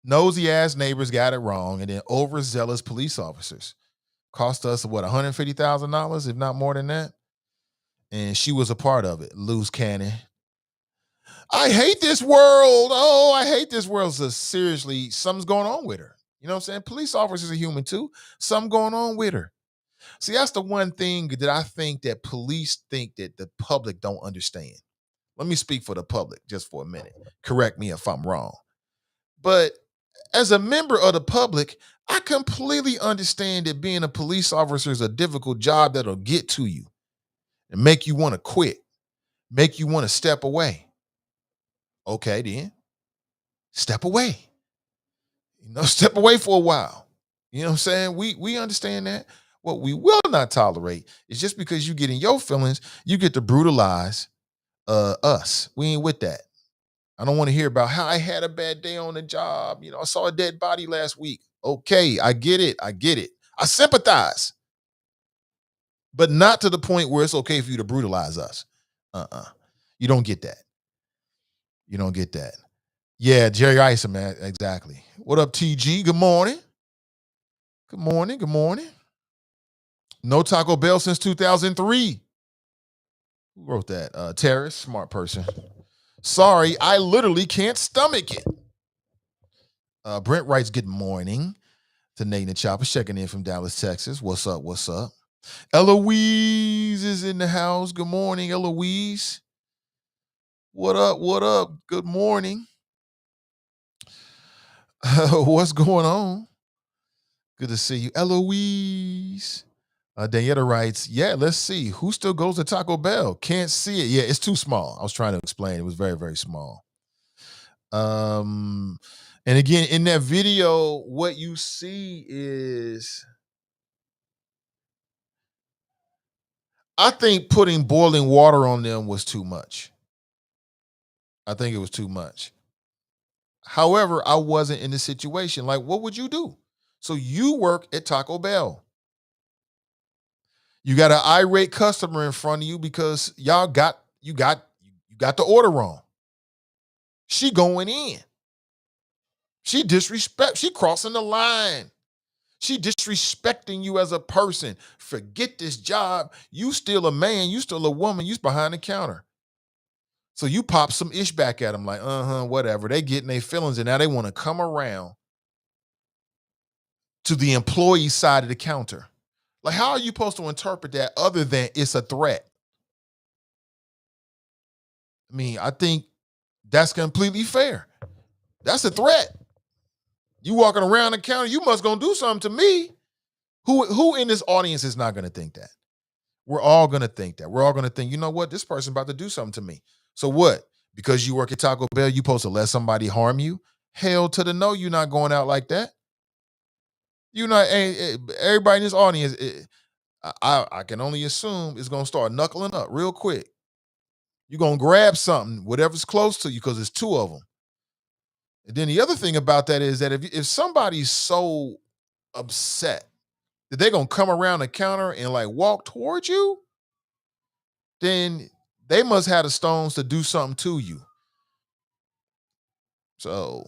Nosy ass neighbors got it wrong, and then overzealous police officers cost us what, $150,000, if not more than that. And she was a part of it. Loose cannon. I hate this world. Oh, I hate this world. So seriously, something's going on with her. You know what I'm saying? Police officers are human too. Something going on with her. See, that's the one thing that I think that police think that the public don't understand. Let me speak for the public just for a minute. Correct me if I'm wrong. But as a member of the public, I completely understand that being a police officer is a difficult job that'll get to you and make you want to quit, make you want to step away. Okay, then step away. Step away for a while. You know what I'm saying? We understand that. What we will not tolerate is just because you get in your feelings, you get to brutalize us. We ain't with that. I don't want to hear about how I had a bad day on the job. I saw a dead body last week. Okay, I get it. I sympathize. But not to the point where it's okay for you to brutalize us. You don't get that. You don't get that. Yeah, Jerry Isom, man. Exactly. What up, TG? Good morning. Good morning. Good morning. No Taco Bell since 2003. Who wrote that? Terrace, smart person. Sorry, I literally can't stomach it. Brent writes, good morning to Nate and Chopper, checking in from Dallas, Texas. What's up? What's up? Eloise is in the house. Good morning, Eloise. What up? What up? Good morning. What's going on? Good to see you, Eloise. Daniela writes, yeah, let's see. Who still goes to Taco Bell? Can't see it. Yeah, it's too small. I was trying to explain. It was very, very small. And again, in that video, what you see is, I think putting boiling water on them was too much. I think it was too much. However, I wasn't in the situation. Like, what would you do? So you work at Taco Bell. You got an irate customer in front of you because you got the order wrong. She going in. She crossing the line. She disrespecting you as a person. Forget this job. You still a man. You still a woman. You's behind the counter. So you pop some ish back at them like, whatever. They getting their feelings and now they want to come around to the employee side of the counter. Like, how are you supposed to interpret that other than it's a threat? I mean, I think that's completely fair. That's a threat. You walking around the counter, you must gonna do something to me. Who in this audience is not gonna think that? We're all gonna think that. We're all gonna think, you know what? This person's about to do something to me. So what? Because you work at Taco Bell, you supposed to let somebody harm you? Hell to the no, you're not going out like that. You not, everybody in this audience, I can only assume it's gonna start knuckling up real quick. You're gonna grab something, whatever's close to you, because it's two of them. And then the other thing about that is that if somebody's so upset that they're gonna come around the counter and like walk towards you, then they must have the stones to do something to you. So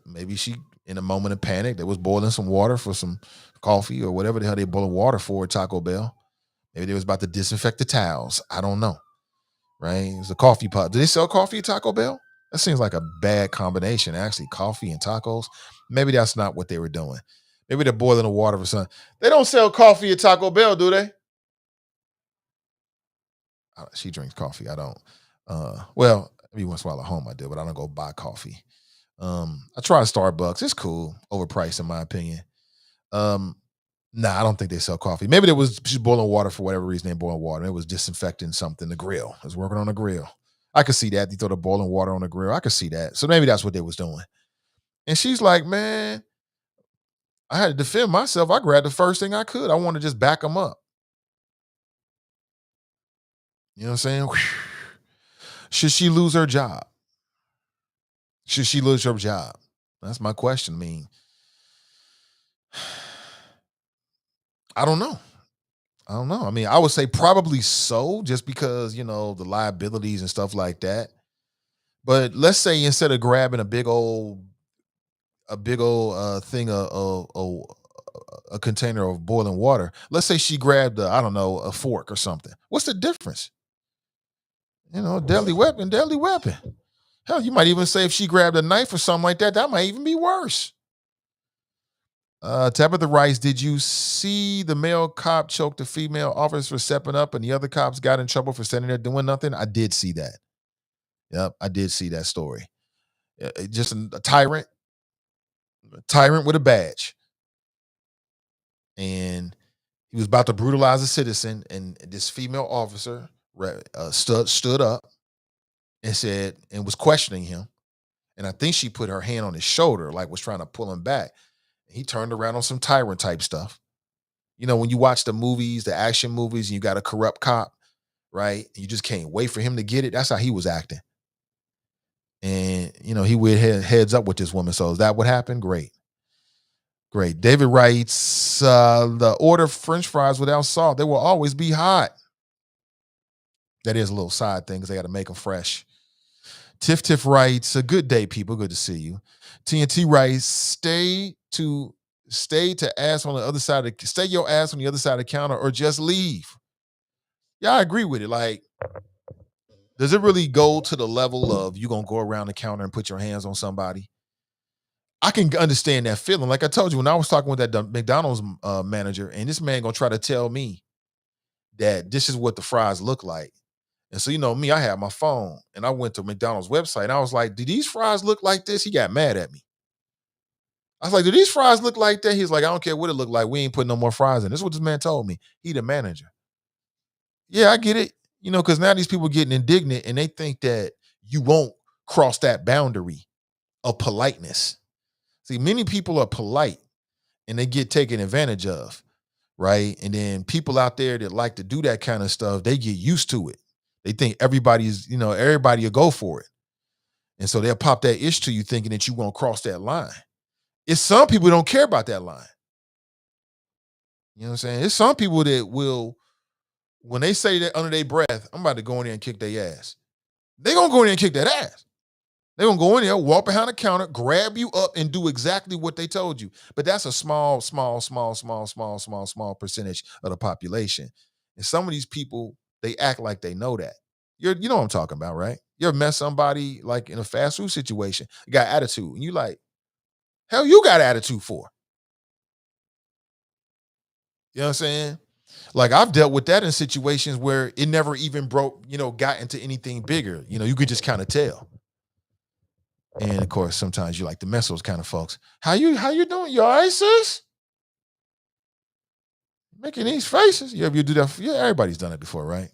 maybe she in a moment of panic, they was boiling some water for some coffee or whatever the hell they boiling water for at Taco Bell. Maybe they was about to disinfect the towels. I don't know. Right? It was a coffee pot. Do they sell coffee at Taco Bell? That seems like a bad combination, actually. Coffee and tacos. Maybe that's not what they were doing. Maybe they're boiling the water for something. They don't sell coffee at Taco Bell, do they? She drinks coffee. I don't. Well, every once in a while at home I do, but I don't go buy coffee. I try Starbucks. It's cool. Overpriced in my opinion. Nah, I don't think they sell coffee. Maybe there was she's boiling water for whatever reason they boiling water. It was disinfecting something, the grill. It was working on the grill. I could see that. They throw the boiling water on the grill. I could see that. So maybe that's what they was doing. And she's like, man, I had to defend myself. I grabbed the first thing I could. I want to just back them up. You know what I'm saying? Should she lose her job? Should she lose her job? That's my question. I mean, I don't know. I don't know. I mean, I would say probably so, just because, the liabilities and stuff like that. But let's say instead of grabbing a big old thing a container of boiling water, let's say she grabbed I don't know, a fork or something. What's the difference? Deadly weapon, deadly weapon. Hell, you might even say if she grabbed a knife or something like that, that might even be worse. Tabitha Rice, did you see the male cop choke the female officer for stepping up and the other cops got in trouble for standing there doing nothing? I did see that. Yep, I did see that story. Just a tyrant with a badge. And he was about to brutalize a citizen, and this female officer stood up and was questioning him. And I think she put her hand on his shoulder, like was trying to pull him back. He turned around on some tyrant type stuff. When you watch the movies, the action movies, and you got a corrupt cop, right? You just can't wait for him to get it. That's how he was acting. And, he went heads up with this woman. So is that what happened? Great. Great. David writes, the order French fries without salt, they will always be hot. That is a little side thing because they got to make them fresh. Tiff writes, a good day, people. Good to see you. TNT writes, stay your ass on the other side of the counter or just leave. Yeah, I agree with it. Like, does it really go to the level of you gonna go around the counter and put your hands on somebody? I can understand that feeling. Like I told you, when I was talking with that McDonald's manager, and this man gonna try to tell me that this is what the fries look like. And so, me, I had my phone and I went to McDonald's website and I was like, do these fries look like this? He got mad at me. I was like, do these fries look like that? He's like, I don't care what it looked like. We ain't putting no more fries in. This is what this man told me. He the manager. Yeah, I get it. Because now these people getting indignant and they think that you won't cross that boundary of politeness. See, many people are polite and they get taken advantage of, right? And then people out there that like to do that kind of stuff, they get used to it. They think everybody will go for it. And so they'll pop that ish to you thinking that you won't cross that line. It's some people who don't care about that line. You know what I'm saying? It's some people that will, when they say that under their breath, I'm about to go in there and kick their ass. They're going to go in there and kick that ass. They're going to go in there, walk behind the counter, grab you up and do exactly what they told you. But that's a small percentage of the population. And some of these people, they act like they know that. You know what I'm talking about, right? You ever met somebody like in a fast food situation, you got attitude, and you like, hell, you got attitude for? You know what I'm saying? Like I've dealt with that in situations where it never even got into anything bigger. You could just kind of tell. And of course, sometimes you like to mess with those kind of folks. How you doing? You all right, sis? Making these faces. You do that? Yeah, everybody's done it before, right?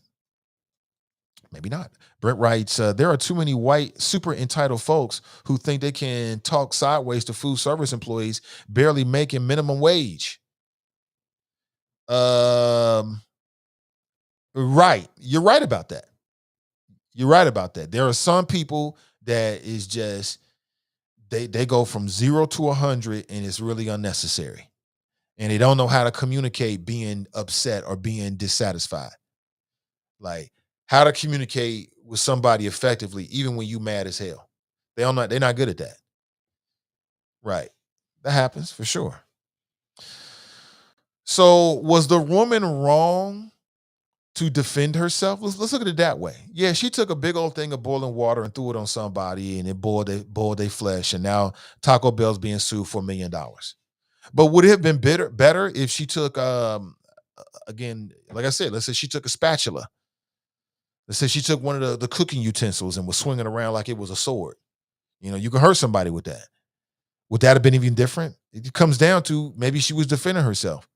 Maybe not. Brent writes, there are too many white, super entitled folks who think they can talk sideways to food service employees barely making minimum wage. Right. You're right about that. There are some people that is just, they go from 0 to 100 and it's really unnecessary. And they don't know how to communicate being upset or being dissatisfied. Like how to communicate with somebody effectively, even when you mad as hell. They're not good at that. Right. That happens for sure. So was the woman wrong to defend herself? Let's look at it that way. Yeah, she took a big old thing of boiling water and threw it on somebody, and it boiled their flesh, and now Taco Bell's being sued for $1 million. But would it have been better if she took again, like I said, let's say she took a spatula. Let's say she took one of the cooking utensils and was swinging around like it was a sword. You can hurt somebody with that. Would that have been even different? It comes down to maybe she was defending herself.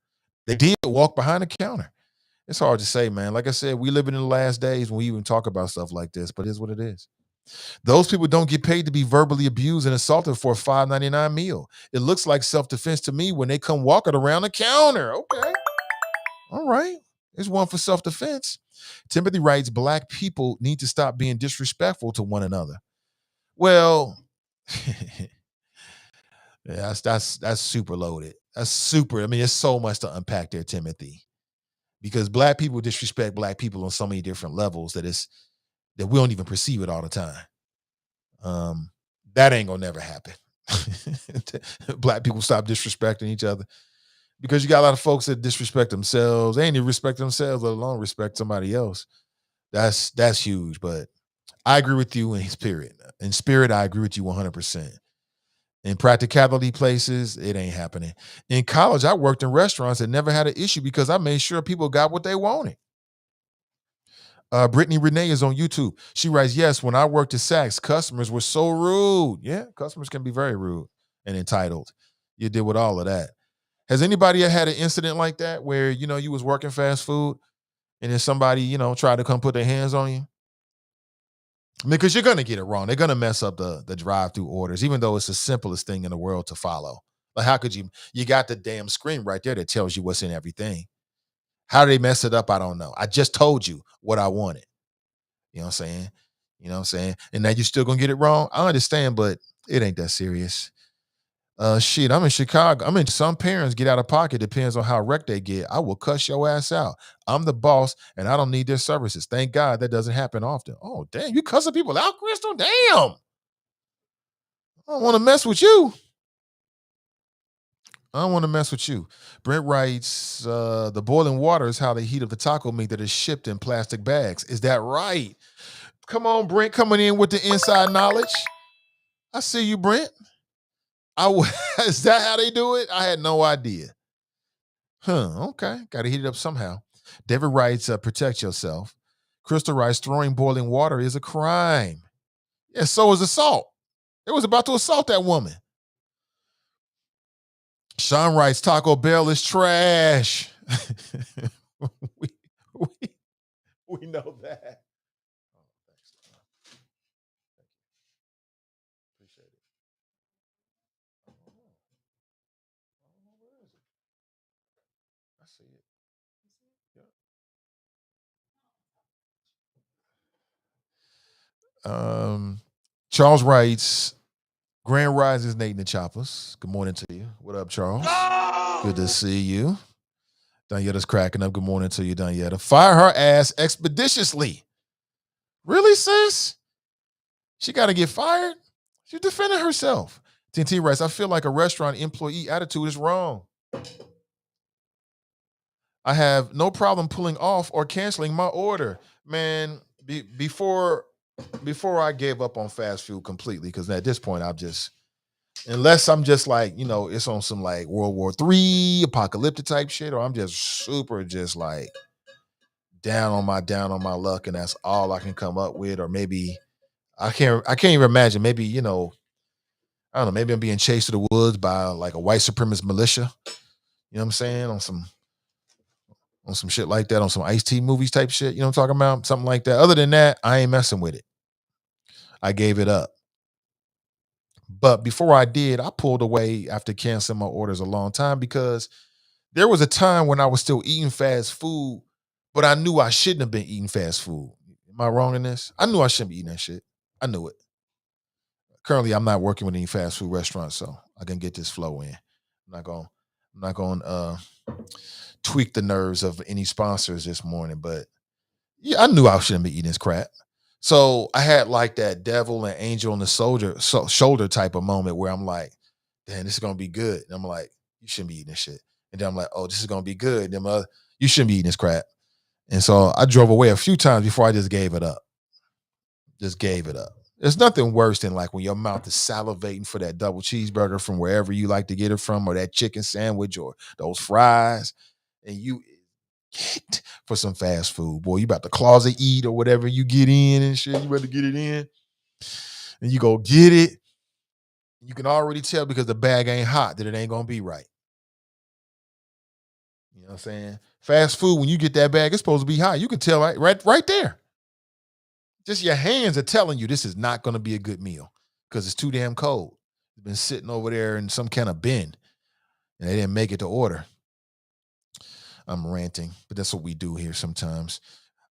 They did walk behind the counter. It's hard to say, man. Like I said, we live in the last days when we even talk about stuff like this, but it is what it is. Those people don't get paid to be verbally abused and assaulted for a $5.99 meal. It looks like self-defense to me when they come walking around the counter. Okay. All right. There's one for self-defense. Timothy writes, Black people need to stop being disrespectful to one another. Well, yeah, that's super loaded. That's super. I mean, there's so much to unpack there, Timothy. Because Black people disrespect Black people on so many different levels that we don't even perceive it all the time. That ain't gonna never happen. Black people stop disrespecting each other because you got a lot of folks that disrespect themselves. They ain't even respect themselves, let alone respect somebody else. That's huge. But I agree with you in spirit. In spirit, I agree with you 100%. In practicality places, it ain't happening. In college, I worked in restaurants that never had an issue because I made sure people got what they wanted. Brittany Renee is on YouTube. She writes, yes, when I worked at Saks, customers were so rude. Yeah, customers can be very rude and entitled. You deal with all of that. Has anybody had an incident like that where, you was working fast food and then somebody, tried to come put their hands on you? Because you're going to get it wrong. They're going to mess up the drive-through orders, even though it's the simplest thing in the world to follow. Like, how could you got the damn screen right there that tells you what's in everything. How do they mess it up? I don't know. I just told you what I wanted. You know what I'm saying? And now you're still going to get it wrong? I understand, but it ain't that serious. Shit, I'm in Chicago. Some parents get out of pocket. Depends on how wrecked they get. I will cuss your ass out. I'm the boss, and I don't need their services. Thank God that doesn't happen often. Oh, damn, you cussing people out, Crystal? Damn. I don't want to mess with you. Brent writes, the boiling water is how they heat up the taco meat that is shipped in plastic bags. Is that right? Come on, Brent, coming in with the inside knowledge. I see you, Brent. Is that how they do it? I had no idea. Okay. Got to heat it up somehow. David writes, protect yourself. Crystal writes, throwing boiling water is a crime. Yeah, so is assault. They was about to assault that woman. Sean writes, Taco Bell is trash. we know that. Appreciate it. Where is it? I see it. Yeah. Charles writes, Grand Rises, Nate and the Choppers. Good morning to you. What up, Charles? Good to see you. Danietta's cracking up. Good morning to you, Danietta. Fire her ass expeditiously. Really, sis? She got to get fired? She's defending herself. TNT writes, I feel like a restaurant employee attitude is wrong. I have no problem pulling off or canceling my order. Man, before I gave up on fast food completely, because at this point, unless I'm just like, it's on some like World War III apocalyptic type shit, or I'm just super just like down on my luck, and that's all I can come up with. Or maybe I can't even imagine. Maybe, I don't know, maybe I'm being chased to the woods by like a white supremacist militia. You know what I'm saying? On some shit like that, on some Ice-T movies type shit. You know what I'm talking about? Something like that. Other than that, I ain't messing with it. I gave it up. But before I did, I pulled away after canceling my orders a long time because there was a time when I was still eating fast food, but I knew I shouldn't have been eating fast food. Am I wrong in this? I knew I shouldn't be eating that shit. I knew it. Currently, I'm not working with any fast food restaurants, so I can get this flow in. I'm not gonna tweak the nerves of any sponsors this morning, but yeah, I knew I shouldn't be eating this crap. So I had like that devil and angel on the shoulder type of moment where I'm like, damn, this is gonna be good. And I'm like, you shouldn't be eating this shit. And then I'm like, oh, this is gonna be good. And then you shouldn't be eating this crap. And so I drove away a few times before I just gave it up. Just gave it up. There's nothing worse than like when your mouth is salivating for that double cheeseburger from wherever you like to get it from, or that chicken sandwich, or those fries, and you get for some fast food. Boy, you about to closet eat or whatever you get in and shit. You better get it in. And you go get it. You can already tell because the bag ain't hot that it ain't gonna be right. You know what I'm saying? Fast food, when you get that bag, it's supposed to be hot. You can tell right there. Just your hands are telling you this is not going to be a good meal because it's too damn cold. It's been sitting over there in some kind of bin and they didn't make it to order. I'm ranting, but that's what we do here sometimes.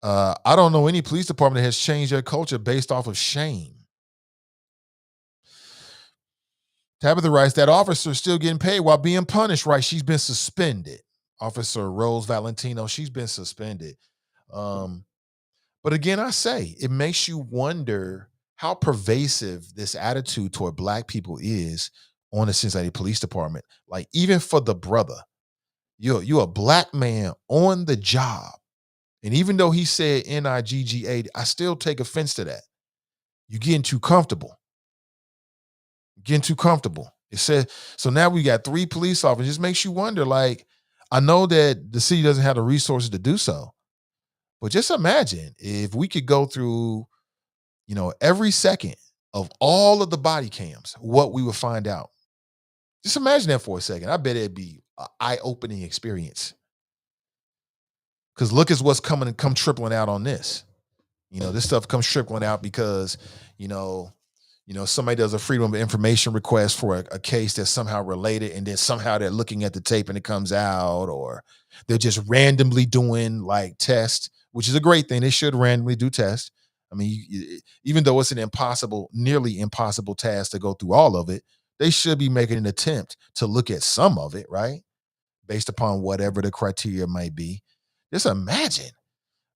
I don't know any police department that has changed their culture based off of shame. Tabitha writes, that officer is still getting paid while being punished, right? She's been suspended. Officer Rose Valentino, she's been suspended. But again, I say, it makes you wonder how pervasive this attitude toward Black people is on the Cincinnati Police Department. Like, even for the brother, you're a Black man on the job. And even though he said Nigga, I still take offense to that. You're getting too comfortable. Getting too comfortable. It said, so now we got 3 police officers. It just makes you wonder, like, I know that the city doesn't have the resources to do so, but just imagine if we could go through, every second of all of the body cams, what we would find out. Just imagine that for a second. I bet it'd be an eye-opening experience. Because look at what's come tripling out on this. This stuff comes tripling out because, somebody does a freedom of information request for a case that's somehow related, and then somehow they're looking at the tape and it comes out, or they're just randomly doing like tests, which is a great thing. They should randomly do tests. I mean, even though it's an nearly impossible task to go through all of it, they should be making an attempt to look at some of it, right? Based upon whatever the criteria might be. Just imagine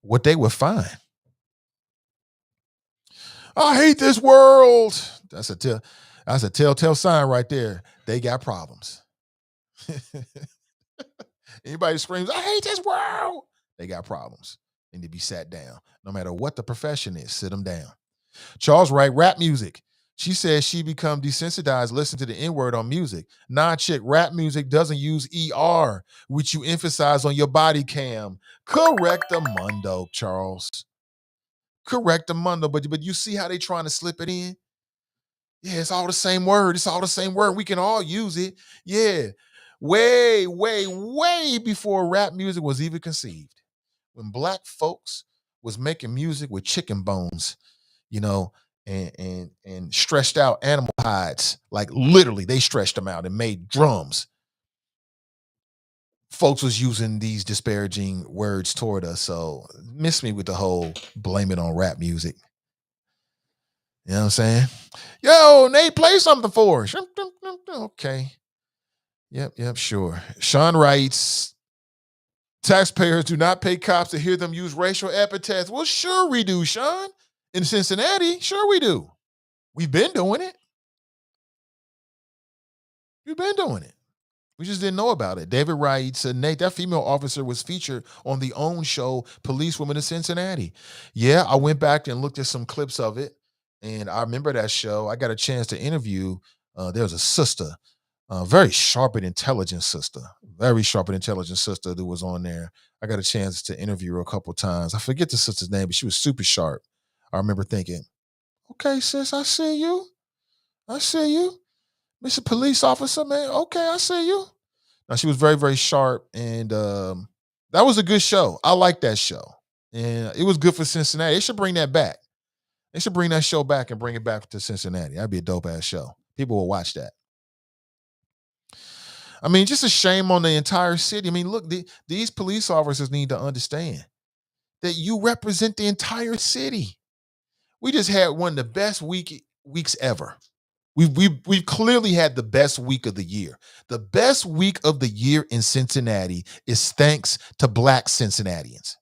what they would find. I hate this world. That's a telltale sign right there. They got problems. Anybody screams, I hate this world, they got problems. They need to be sat down. No matter what the profession is, sit them down. Charles Wright, rap music. She says she become desensitized listening to the N-word on music. Nah, chick, rap music doesn't use ER, which you emphasize on your body cam. Correctamundo, Charles. Correctamundo, but you see how they trying to slip it in? Yeah, it's all the same word. It's all the same word. We can all use it. Yeah. Way, way, way before rap music was even conceived. When Black folks was making music with chicken bones, and stretched out animal hides, like literally they stretched them out and made drums. Folks was using these disparaging words toward us. So miss me with the whole blame it on rap music. You know what I'm saying? Yo, Nate, play something for us. Okay. Yep, sure. Sean writes, taxpayers do not pay cops to hear them use racial epithets. Well, sure we do, Sean. In Cincinnati, sure we do. We've been doing it. We've been doing it. We just didn't know about it. David writes, Nate, that female officer was featured on the OWN show, Policewoman in Cincinnati. Yeah, I went back and looked at some clips of it, and I remember that show. I got a chance to interview. There was a sister, very sharp and intelligent sister, that was on there. I got a chance to interview her a couple of times. I forget the sister's name, but she was super sharp. I remember thinking, okay, sis, I see you. Mr. Police Officer, man. Okay, I see you. Now, she was very, very sharp, and that was a good show. I like that show. And it was good for Cincinnati. They should bring that back. They should bring that show back and bring it back to Cincinnati. That'd be a dope-ass show. People will watch that. I mean, just a shame on the entire city. I mean, look, these police officers need to understand that you represent the entire city. We just had one of the best weeks ever. We've clearly had the best week of the year. The best week of the year in Cincinnati is thanks to Black Cincinnatians.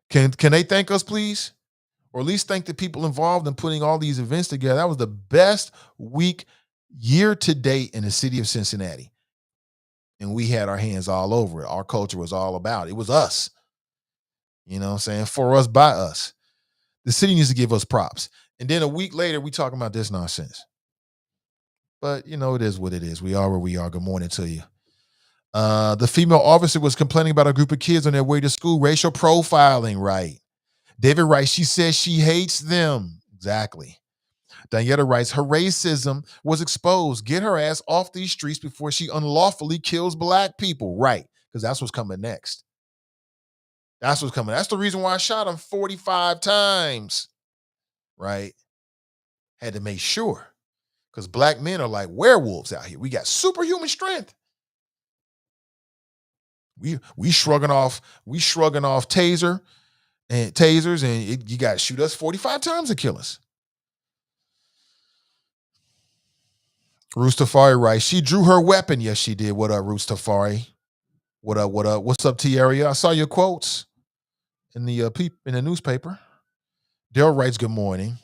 Can they thank us, please? or at least thank the people involved in putting all these events together. That was the best week year to date in the city of Cincinnati. And we had our hands all over it. Our culture was all about it. It was us. You know what I'm saying? For us, by us. The city needs to give us props. And then a week later, we talking about this nonsense. But, you know, it is what it is. We are where we are. Good morning to you. The female officer was complaining about a group of kids on their way to school. Racial profiling, right? David writes, she says she hates them. Exactly. Danietta writes, her racism was exposed. Get her ass off these streets before she unlawfully kills black people. Right. Because that's what's coming next. That's what's coming. That's the reason why I shot him 45 times. Right. Had to make sure. Because black men are like werewolves out here. We got superhuman strength. We shrugging off tasers, and you got to shoot us 45 times to kill us. Rustafari writes, she drew her weapon. Yes, she did. What up, Rustafari? What up? What up? What's up, T area? I saw your quotes in the newspaper. Dale writes, good morning.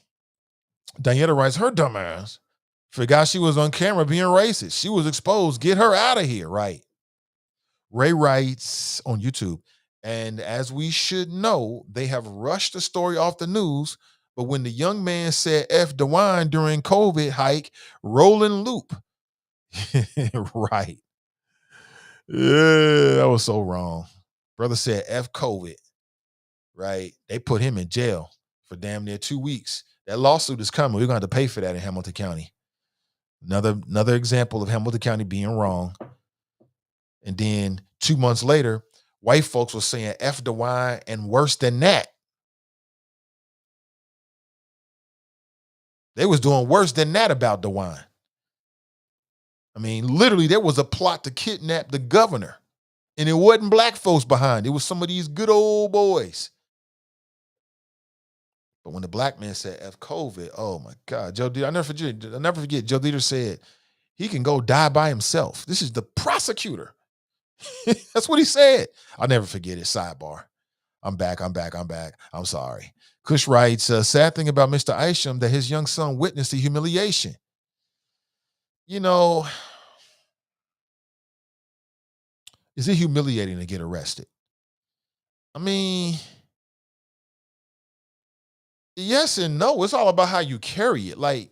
Diana writes, her dumbass forgot she was on camera being racist. She was exposed. Get her out of here, right? Ray writes on YouTube, and as we should know, they have rushed the story off the news. But when the young man said F DeWine during COVID hike, rolling loop. Right. Yeah, that was so wrong. Brother said F COVID. Right. They put him in jail for damn near 2 weeks. That lawsuit is coming. We're going to have to pay for that in Hamilton County. Another example of Hamilton County being wrong. And then 2 months later, white folks were saying F DeWine and worse than that. They was doing worse than that about DeWine. I mean, literally, there was a plot to kidnap the governor. And it wasn't black folks behind. It was some of these good old boys. But when the black man said F COVID, oh my God. Joe Dieter, I'll never forget, Joe Dieter said, he can go die by himself. This is the prosecutor. That's what he said. I'll never forget it. Sidebar. I'm back. I'm sorry. Kush writes, sad thing about Mr. Isham that his young son witnessed the humiliation. You know, is it humiliating to get arrested? I mean, yes and no. It's all about how you carry it. Like,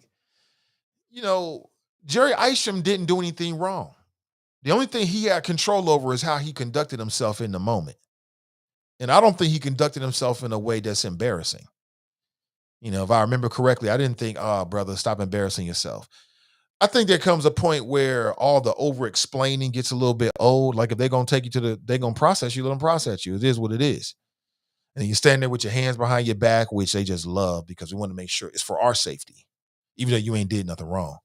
you know, Jerry Isham didn't do anything wrong. The only thing he had control over is how he conducted himself in the moment. And I don't think he conducted himself in a way that's embarrassing. You know, if I remember correctly, I didn't think, oh, brother, stop embarrassing yourself. I think there comes a point where all the over-explaining gets a little bit old. Like if they're going to take you they're going to process you, let them process you. It is what it is. And you stand there with your hands behind your back, which they just love because we want to make sure it's for our safety, even though you ain't did nothing wrong.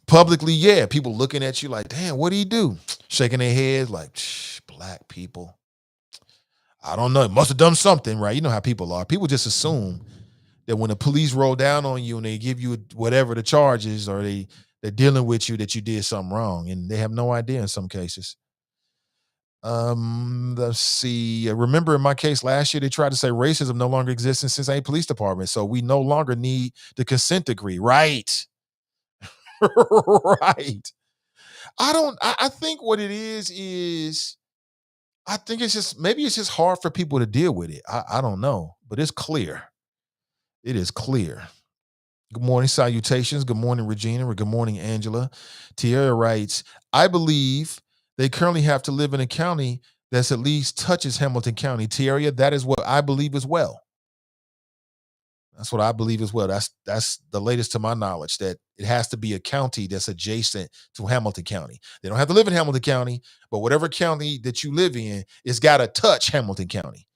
Publicly, yeah, people looking at you like, damn, what did he do? Shaking their heads like, black people. I don't know. It must have done something, right? You know how people are. People just assume that when the police roll down on you and they give you whatever the charge is, or they're dealing with you, that you did something wrong. And they have no idea in some cases. Let's see. Remember in my case last year, they tried to say racism no longer exists in Cincinnati Police Department. So we no longer need the consent decree. Right. Right. I think what it is I think it's just hard for people to deal with it. I don't know, but it's clear. It is clear. Good morning, salutations. Good morning, Regina, or good morning, Angela. Tierra writes, I believe they currently have to live in a county that's at least touches Hamilton County. Tierra, that is what I believe as well. That's what I believe as well. That's the latest to my knowledge, that it has to be a county that's adjacent to Hamilton County. They don't have to live in Hamilton County, but whatever county that you live in, it's got to touch Hamilton County,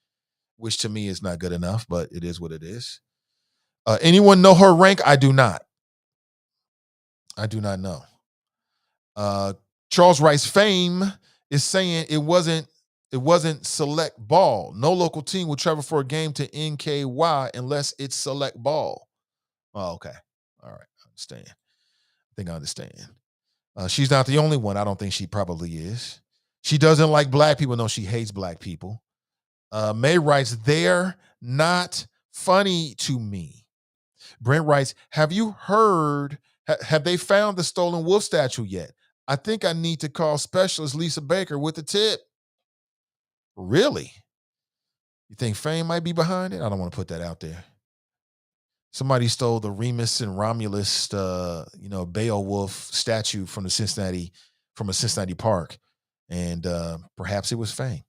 which to me is not good enough, but it is what it is. Anyone know her rank? I do not. I do not know. Charles Rice Fame is saying it wasn't select ball. No local team will travel for a game to NKY unless it's select ball. Oh, okay. All right. I understand. I think I understand. She's not the only one. I don't think she probably is. She doesn't like black people. No, she hates black people. May writes, they're not funny to me. Brent writes, have you heard, have they found the stolen wolf statue yet? I think I need to call specialist Lisa Baker with the tip. Really? You think Fame might be behind it? I don't want to put that out there. Somebody stole the Remus and Romulus, Beowulf statue from a Cincinnati park, and perhaps it was Fame.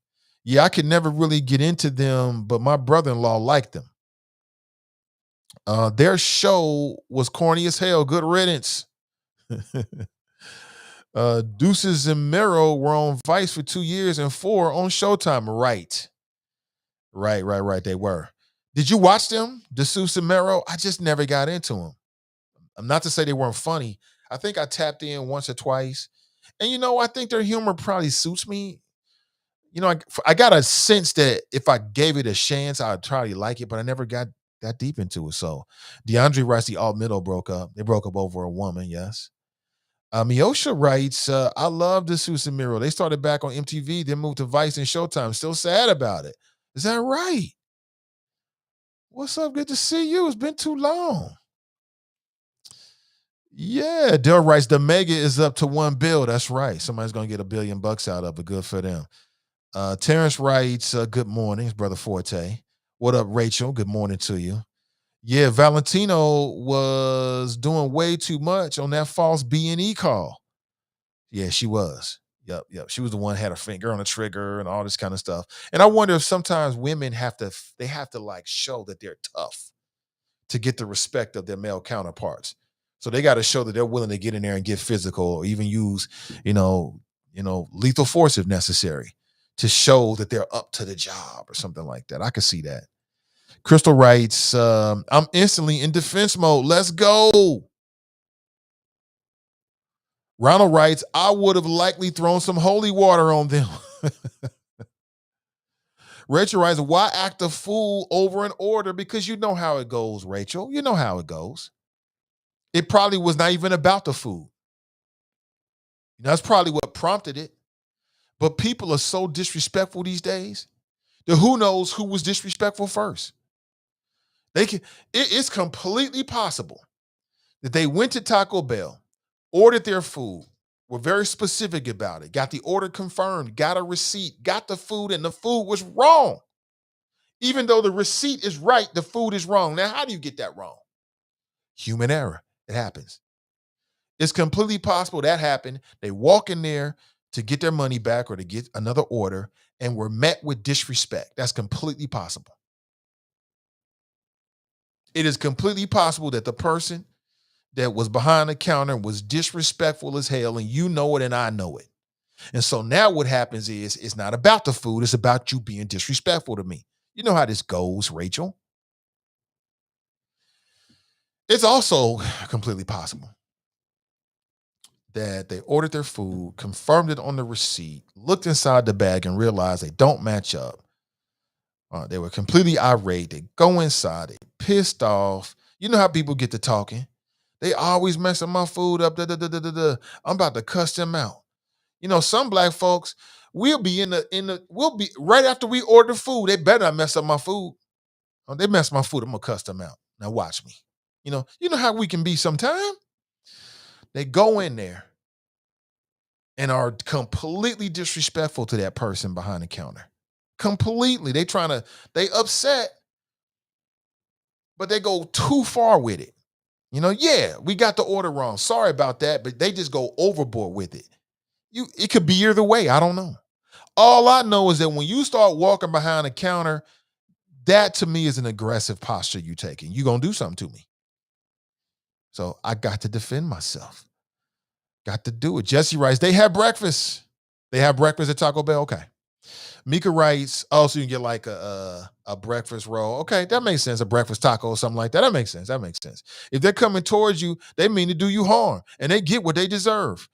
Yeah, I could never really get into them, but my brother-in-law liked them. Their show was corny as hell. Good riddance. Deuces and Mero were on Vice for 2 years and 4 on Showtime. Right. They were. Did you watch them, Deuces and Mero? I just never got into them. I'm not to say they weren't funny. I think I tapped in once or twice. And, I think their humor probably suits me. I got a sense that if I gave it a chance, I'd probably like it, but I never got that deep into it. So DeAndre writes, the alt middle broke up. They broke up over a woman, yes. Miosha writes, I love the Susan Miro. They started back on MTV, then moved to Vice and Showtime. Still sad about it. Is that right? What's up? Good to see you. It's been too long. Yeah, Dale writes, the mega is up to $1 billion. That's right. Somebody's going to get $1 billion out of it. Good for them. Terrence writes, good morning. His brother Forte. What up, Rachel? Good morning to you. Yeah, Valentino was doing way too much on that false B&E call. Yeah, she was. Yep. She was the one had her finger on the trigger and all this kind of stuff. And I wonder if sometimes women have to like show that they're tough to get the respect of their male counterparts. So they got to show that they're willing to get in there and get physical, or even use, lethal force if necessary, to show that they're up to the job or something like that. I could see that. Crystal writes, I'm instantly in defense mode. Let's go. Ronald writes, I would have likely thrown some holy water on them. Rachel writes, why act a fool over an order? Because you know how it goes, Rachel. You know how it goes. It probably was not even about the food. That's probably what prompted it. But people are so disrespectful these days that who knows who was disrespectful first. It's completely possible that they went to Taco Bell, ordered their food, were very specific about it, got the order confirmed, got a receipt, got the food, and the food was wrong. Even though the receipt is right, the food is wrong. Now, how do you get that wrong? Human error. It happens. It's completely possible that happened. They walk in there to get their money back or to get another order and were met with disrespect. That's completely possible. It is completely possible that the person that was behind the counter was disrespectful as hell, and you know it and I know it. And so now what happens is it's not about the food, it's about you being disrespectful to me. You know how this goes, Rachel. It's also completely possible that they ordered their food, confirmed it on the receipt, looked inside the bag and realized they don't match up. They were completely irate. They go inside, they pissed off. You know how people get to talking. They always messing my food up. I'm about to cuss them out. Some black folks, we'll be right after we order food. They better not mess up my food. They mess my food, I'm gonna cuss them out. Now watch me. You know how we can be sometimes. They go in there and are completely disrespectful to that person behind the counter. Completely. They upset, but they go too far with it. Yeah, we got the order wrong. Sorry about that, but they just go overboard with it. It could be either way. I don't know. All I know is that when you start walking behind the counter, that to me is an aggressive posture you taking. You're going to do something to me. So I got to defend myself. Got to do it. Jesse writes, they have breakfast. They have breakfast at Taco Bell? Okay. Mika writes, oh, so you can get like a breakfast roll. Okay, that makes sense. A breakfast taco or something like that. That makes sense. If they're coming towards you, they mean to do you harm and they get what they deserve.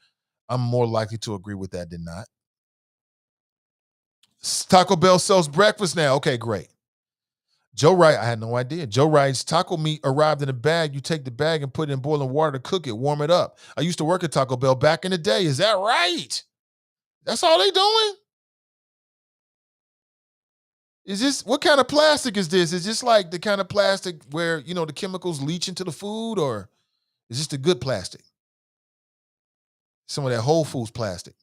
I'm more likely to agree with that than not. Taco Bell sells breakfast now. Okay, great. Joe writes, I had no idea. Joe writes, taco meat arrived in a bag. You take the bag and put it in boiling water to cook it, warm it up. I used to work at Taco Bell back in the day. Is that right? That's all they doing? Is this what kind of plastic is this? Is this like the kind of plastic where the chemicals leach into the food, or is this the good plastic? Some of that Whole Foods plastic.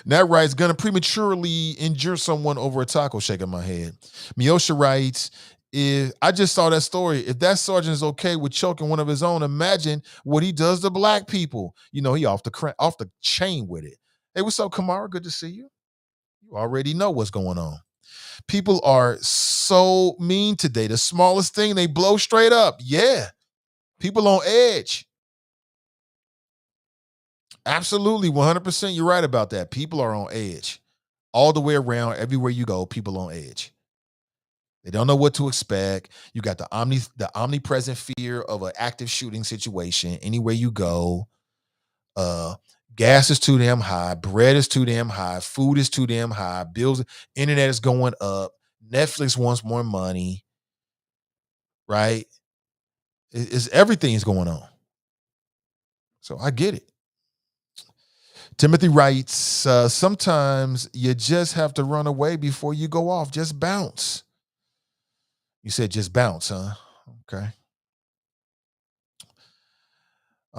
Nat writes, gonna prematurely injure someone over a taco, shaking my head. Miosha writes, if I just saw that story, if that sergeant is okay with choking one of his own, imagine what he does to black people. He off the chain with it. Hey, what's up, Kamara? Good to see you. You already know what's going on. People are so mean today. The smallest thing, they blow straight up. Yeah. People on edge. Absolutely, 100%. You're right about that. People are on edge. All the way around, everywhere you go, people on edge. They don't know what to expect. You got the omnipresent fear of an active shooting situation anywhere you go. Gas is too damn high. Bread is too damn high. Food is too damn high. Bills, internet is going up. Netflix wants more money. Right? Everything is going on. So I get it. Timothy writes, sometimes you just have to run away before you go off. Just bounce. You said just bounce, huh? Okay.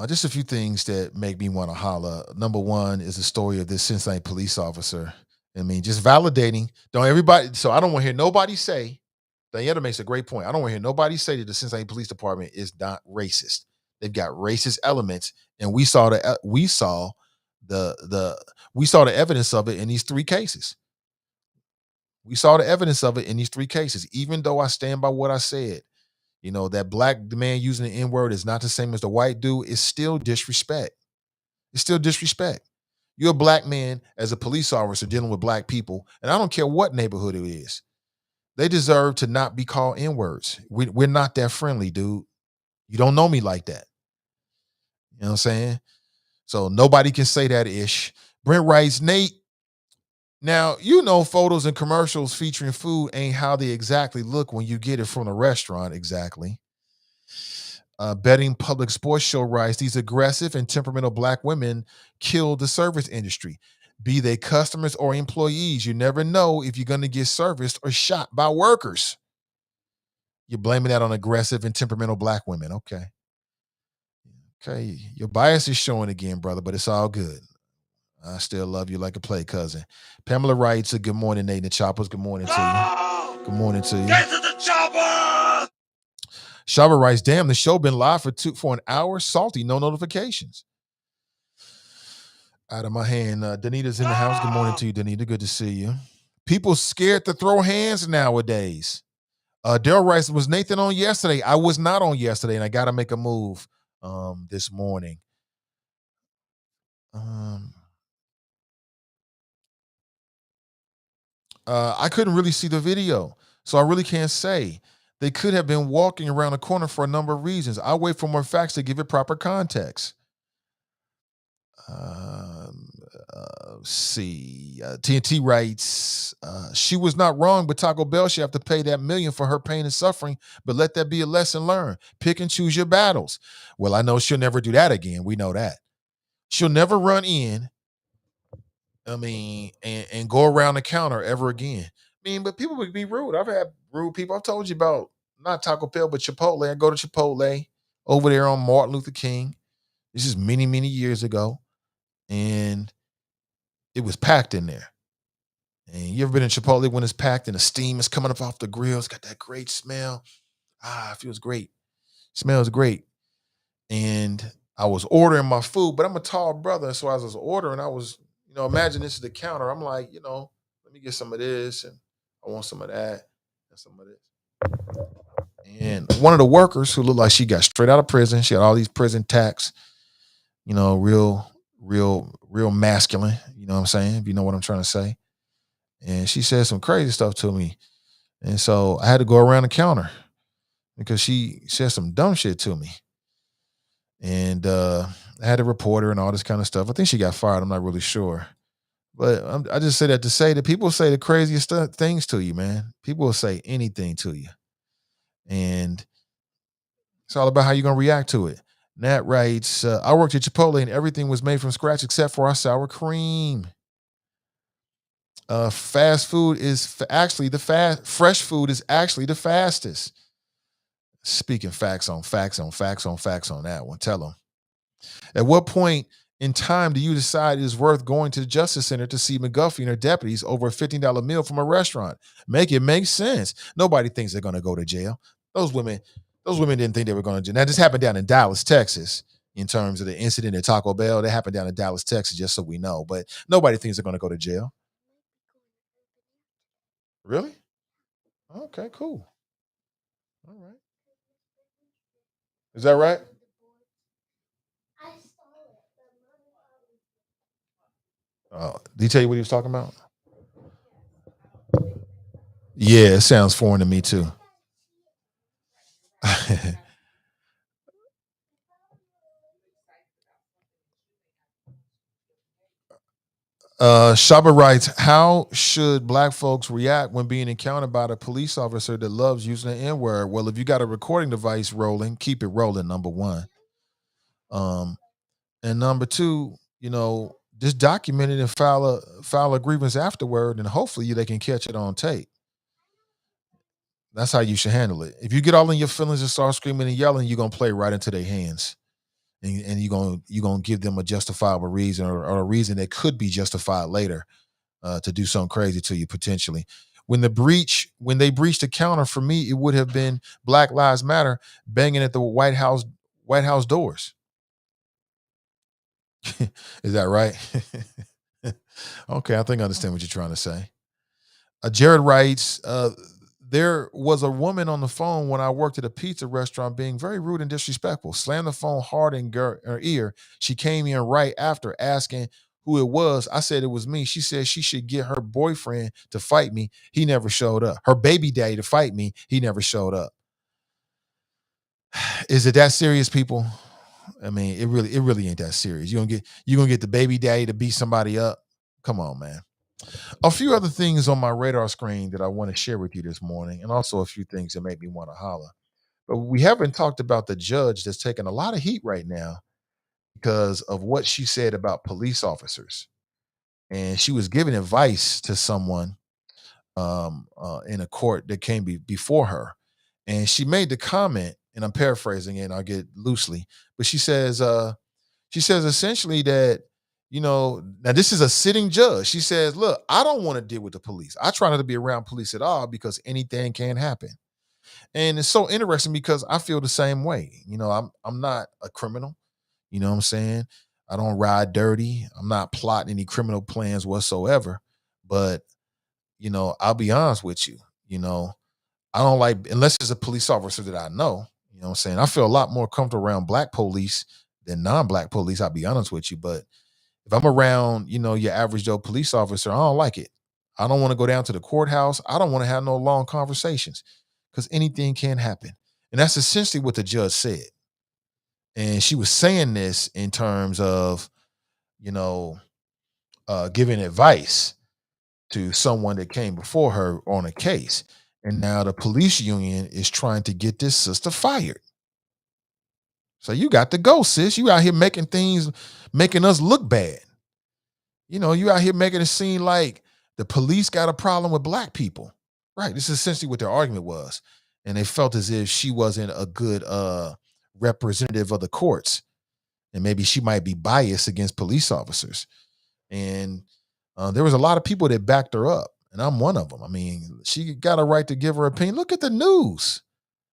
Just a few things that make me want to holler. Number one is the story of this Cincinnati police officer. I mean, just validating. So I don't want to hear nobody say, Daniela makes a great point. I don't want to hear nobody say that the Cincinnati Police Department is not racist. They've got racist elements, and we saw the evidence of it in these three cases. We saw the evidence of it in these three cases, even though I stand by what I said. That black man using the N-word is not the same as the white dude. It's still disrespect. It's still disrespect. You're a black man as a police officer dealing with black people, and I don't care what neighborhood it is. They deserve to not be called N-words. We're not that friendly, dude. You don't know me like that. You know what I'm saying? So nobody can say that ish. Brent writes, Nate, now, photos and commercials featuring food ain't how they exactly look when you get it from the restaurant, exactly. Betting Public Sports Show writes, these aggressive and temperamental black women kill the service industry. Be they customers or employees, you never know if you're going to get serviced or shot by workers. You're blaming that on aggressive and temperamental black women. Okay. Your bias is showing again, brother, but it's all good. I still love you like a play cousin. Pamela writes, good morning, Nate and the Choppers. Good morning to you. Good morning to you. Get to the chopper! Shaba writes, damn, the show been live for an hour. Salty, no notifications. Out of my hand. Danita's in the house. Good morning to you, Danita. Good to see you. People scared to throw hands nowadays. Daryl writes, was Nathan on yesterday? I was not on yesterday, and I got to make a move this morning. I couldn't really see the video, so I really can't say. They could have been walking around the corner for a number of reasons. I'll wait for more facts to give it proper context. See. TNT writes, she was not wrong, but Taco Bell should have to pay that $1 million for her pain and suffering, but let that be a lesson learned. Pick and choose your battles. Well, I know she'll never do that again. We know that. She'll never run in, and go around the counter ever again. But people would be rude. I've had rude people. I've told you about not Taco Bell, but Chipotle. I go to Chipotle over there on Martin Luther King. This is many, many years ago. And it was packed in there. And you ever been in Chipotle when it's packed and the steam is coming up off the grill? It's got that great smell. It feels great. Smells great. And I was ordering my food, but I'm a tall brother. So as I was ordering, I was, imagine this is the counter. I'm like, let me get some of this, and I want some of that and some of this. And one of the workers who looked like she got straight out of prison, she had all these prison tats, real masculine, you know what I'm saying? If you know what I'm trying to say. And she said some crazy stuff to me. And so I had to go around the counter because she said some dumb shit to me. And I had to report her and all this kind of stuff. I think she got fired. I'm not really sure. But I just say that to say that people say the craziest things to you, man. People will say anything to you. And it's all about how you're going to react to it. Nat writes, I worked at Chipotle and everything was made from scratch except for our sour cream. Fast food is actually fresh food is actually the fastest. Speaking facts on facts on facts on facts on that one. Tell them. At what point in time do you decide it is worth going to the Justice Center to see McGuffey and her deputies over a $15 meal from a restaurant? Make it make sense. Nobody thinks they're going to go to jail. Those women didn't think they were going to jail. Now, this happened down in Dallas, Texas, in terms of the incident at Taco Bell. That happened down in Dallas, Texas, just so we know. But nobody thinks they're going to go to jail. Really? Okay, cool. All right. Is that right? Did he tell you what he was talking about? Yeah, it sounds foreign to me too. Shaba writes, how should black folks react when being encountered by a police officer that loves using the N-word? Well, if you got a recording device rolling, keep it rolling, number one. And number two, just document it and file a grievance afterward, and hopefully they can catch it on tape. That's how you should handle it. If you get all in your feelings and start screaming and yelling, you're gonna play right into their hands. And you're gonna give them a justifiable reason or a reason that could be justified later to do something crazy to you potentially. When they breached the counter, for me, it would have been Black Lives Matter banging at the White House doors. Is that right? Okay, I think I understand what you're trying to say. Jared writes, there was a woman on the phone when I worked at a pizza restaurant being very rude and disrespectful. Slammed the phone hard in her ear. She came in right after asking who it was. I said it was me. She said she should get her boyfriend to fight me. He never showed up. Her baby daddy to fight me. He never showed up. Is it that serious, people? I mean, it really ain't that serious. You're gonna get the baby daddy to beat somebody up. Come on, man. A few other things on my radar screen that I want to share with you this morning, and also a few things that make me want to holler. But we haven't talked about the judge that's taking a lot of heat right now because of what she said about police officers. And she was giving advice to someone in a court that came before her. And she made the comment, and I'm paraphrasing it, and I'll get loosely, but she says essentially that, now this is a sitting judge. She says, look, I don't want to deal with the police. I try not to be around police at all because anything can happen. And it's so interesting because I feel the same way. I'm not a criminal. You know what I'm saying? I don't ride dirty. I'm not plotting any criminal plans whatsoever. But, I'll be honest with you. I don't like, unless it's a police officer that I know, you know what I'm saying? I feel a lot more comfortable around black police than non-black police, I'll be honest with you. But if I'm around, your average Joe police officer, I don't like it. I don't want to go down to the courthouse. I don't want to have no long conversations because anything can happen. And that's essentially what the judge said. And she was saying this in terms of, giving advice to someone that came before her on a case. And now the police union is trying to get this sister fired. So you got to go, sis. You out here making us look bad. You out here making it seem like the police got a problem with black people. Right. This is essentially what their argument was. And they felt as if she wasn't a good representative of the courts. And maybe she might be biased against police officers. And there was a lot of people that backed her up. And I'm one of them. I mean, she got a right to give her opinion. Look at the news.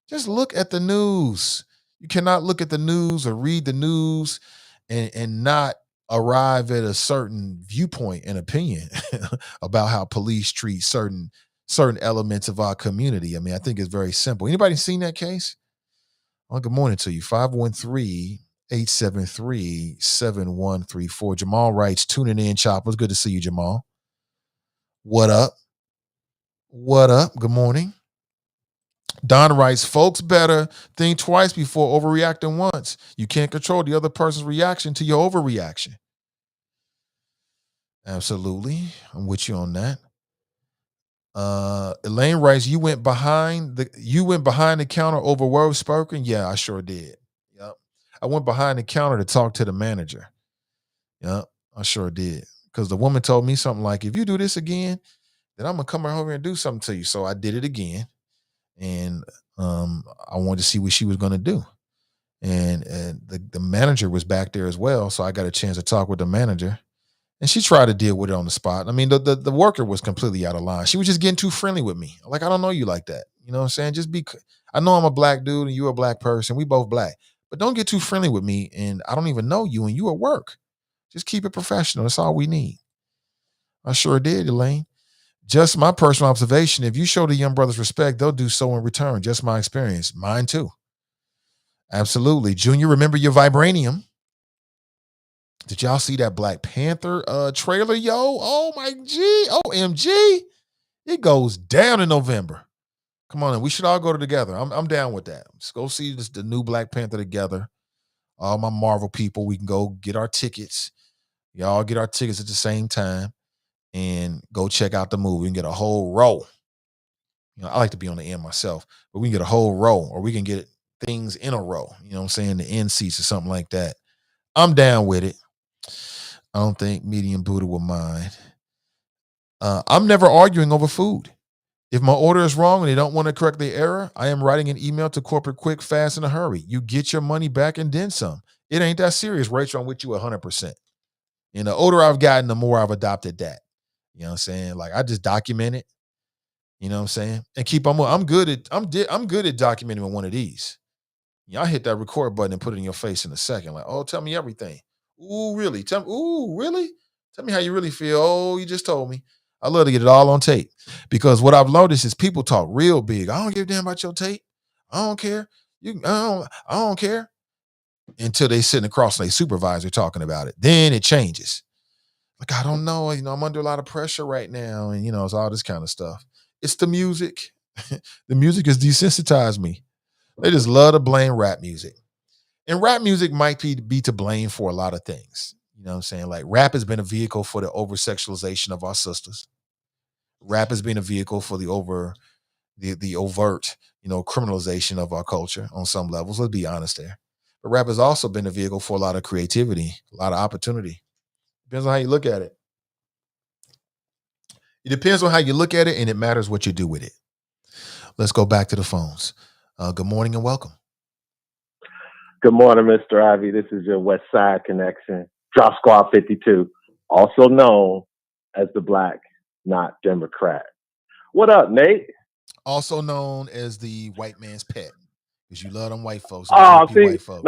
Just look at the news. You cannot look at the news or read the news and not arrive at a certain viewpoint and opinion about how police treat certain elements of our community. I mean, I think it's very simple. Anybody seen that case? Well, good morning to you. 513-873-7134. Jamal writes, tuning in, Chopper. It's good to see you, Jamal. What up? What up? Good morning. Don writes, folks better think twice before overreacting once. You can't control the other person's reaction to your overreaction. Absolutely. I'm with you on that. Elaine writes, you went behind the counter over words spoken? Yeah, I sure did. Yep. I went behind the counter to talk to the manager. Yep, I sure did. because the woman told me something like, if you do this again, then I'm gonna come over here and do something to you. So I did it again, and I wanted to see what she was gonna do. And the manager was back there as well, so I got a chance to talk with the manager, and she tried to deal with it on the spot. I mean, the worker was completely out of line. She was just getting too friendly with me. Like, I don't know you like that. You know what I'm saying? I know I'm a black dude and you're a black person. We both black, but don't get too friendly with me. And I don't even know you, and you at work. Just keep it professional. That's all we need. I sure did, Elaine. Just my personal observation. If you show the young brothers respect, they'll do so in return. Just my experience. Mine too. Absolutely. Junior, remember your vibranium. Did y'all see that Black Panther trailer, yo? Oh my G, OMG. It goes down in November. Come on, we should all go together. I'm down with that. Let's go see the new Black Panther together. All my Marvel people, we can go get our tickets. Y'all get our tickets at the same time and go check out the movie and get a whole row. You know, I like to be on the end myself, but we can get a whole row, or we can get things in a row. You know what I'm saying? The end seats or something like that. I'm down with it. I don't think medium Buddha will mind. I'm never arguing over food. If my order is wrong and they don't want to correct the error, I am writing an email to corporate quick, fast, in a hurry. You get your money back and then some. It ain't that serious, Rachel. I'm with you 100%. And the older I've gotten, the more I've adopted that. You know what I'm saying? Like, I just document it. You know what I'm saying? And keep on moving. I'm good at documenting one of these. Y'all hit that record button and put it in your face in a second. Like, oh, tell me everything. Ooh, really? Ooh, really? Tell me how you really feel. Oh, you just told me. I love to get it all on tape, because what I've noticed is people talk real big. I don't give a damn about your tape. I don't care. I don't care. Until they sitting across from their supervisor talking about it. Then it changes. Like, I don't know. You know, I'm under a lot of pressure right now. And, you know, it's all this kind of stuff. It's the music. The music has desensitized me. They just love to blame rap music. And rap music might be to blame for a lot of things. You know what I'm saying? Like, rap has been a vehicle for the over-sexualization of our sisters. Rap has been a vehicle for the overt, you know, criminalization of our culture on some levels. Let's be honest there. But rap has also been a vehicle for a lot of creativity, a lot of opportunity. Depends on how you look at it. It depends on how you look at it, and it matters what you do with it. Let's go back to the phones. Good morning and welcome. Good morning, Mr. Ivy. This is your West Side Connection. Drop Squad 52, also known as the Black Not Democrat. What up, Nate? Also known as the white man's pet, because you love them white folks. Oh, see, white folks.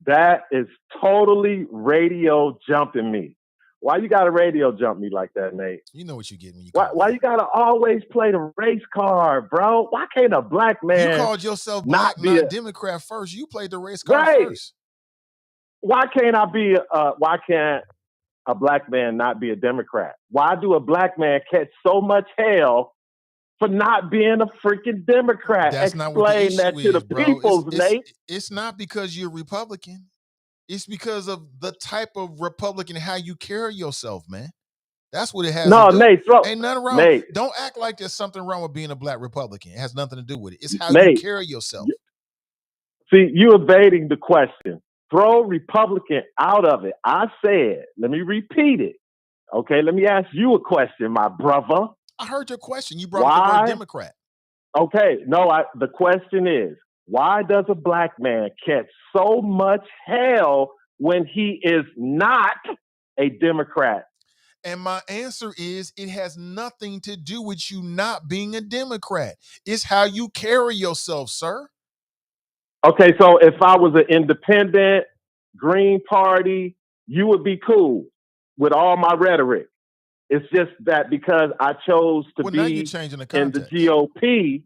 That is totally radio jumping me. Why you gotta radio jump me like that, Nate? You know what you get when you why you gotta always play the race card, bro? Why can't a black man? You called yourself black, not Democrat first. You played the race card first. Why can't a black man not be a Democrat? Why do a black man catch so much hell for not being a freaking Democrat? That's Explain not what the issue that to the people, Nate. It's not because you're Republican. It's because of the type of Republican, how you carry yourself, man. That's what it has to do. Nate, ain't nothing wrong. Nate, don't act like there's something wrong with being a black Republican. It has nothing to do with it. It's how you carry yourself. See, you evading the question. Throw Republican out of it. I said, let me repeat it. Okay, let me ask you a question, my brother. I heard your question. You brought up the word Democrat. Okay, the question is, why does a black man catch so much hell when he is not a Democrat? And my answer is, it has nothing to do with you not being a Democrat. It's how you carry yourself, sir. Okay, so if I was an independent, Green Party, you would be cool with all my rhetoric. It's just that because I chose to be in the GOP,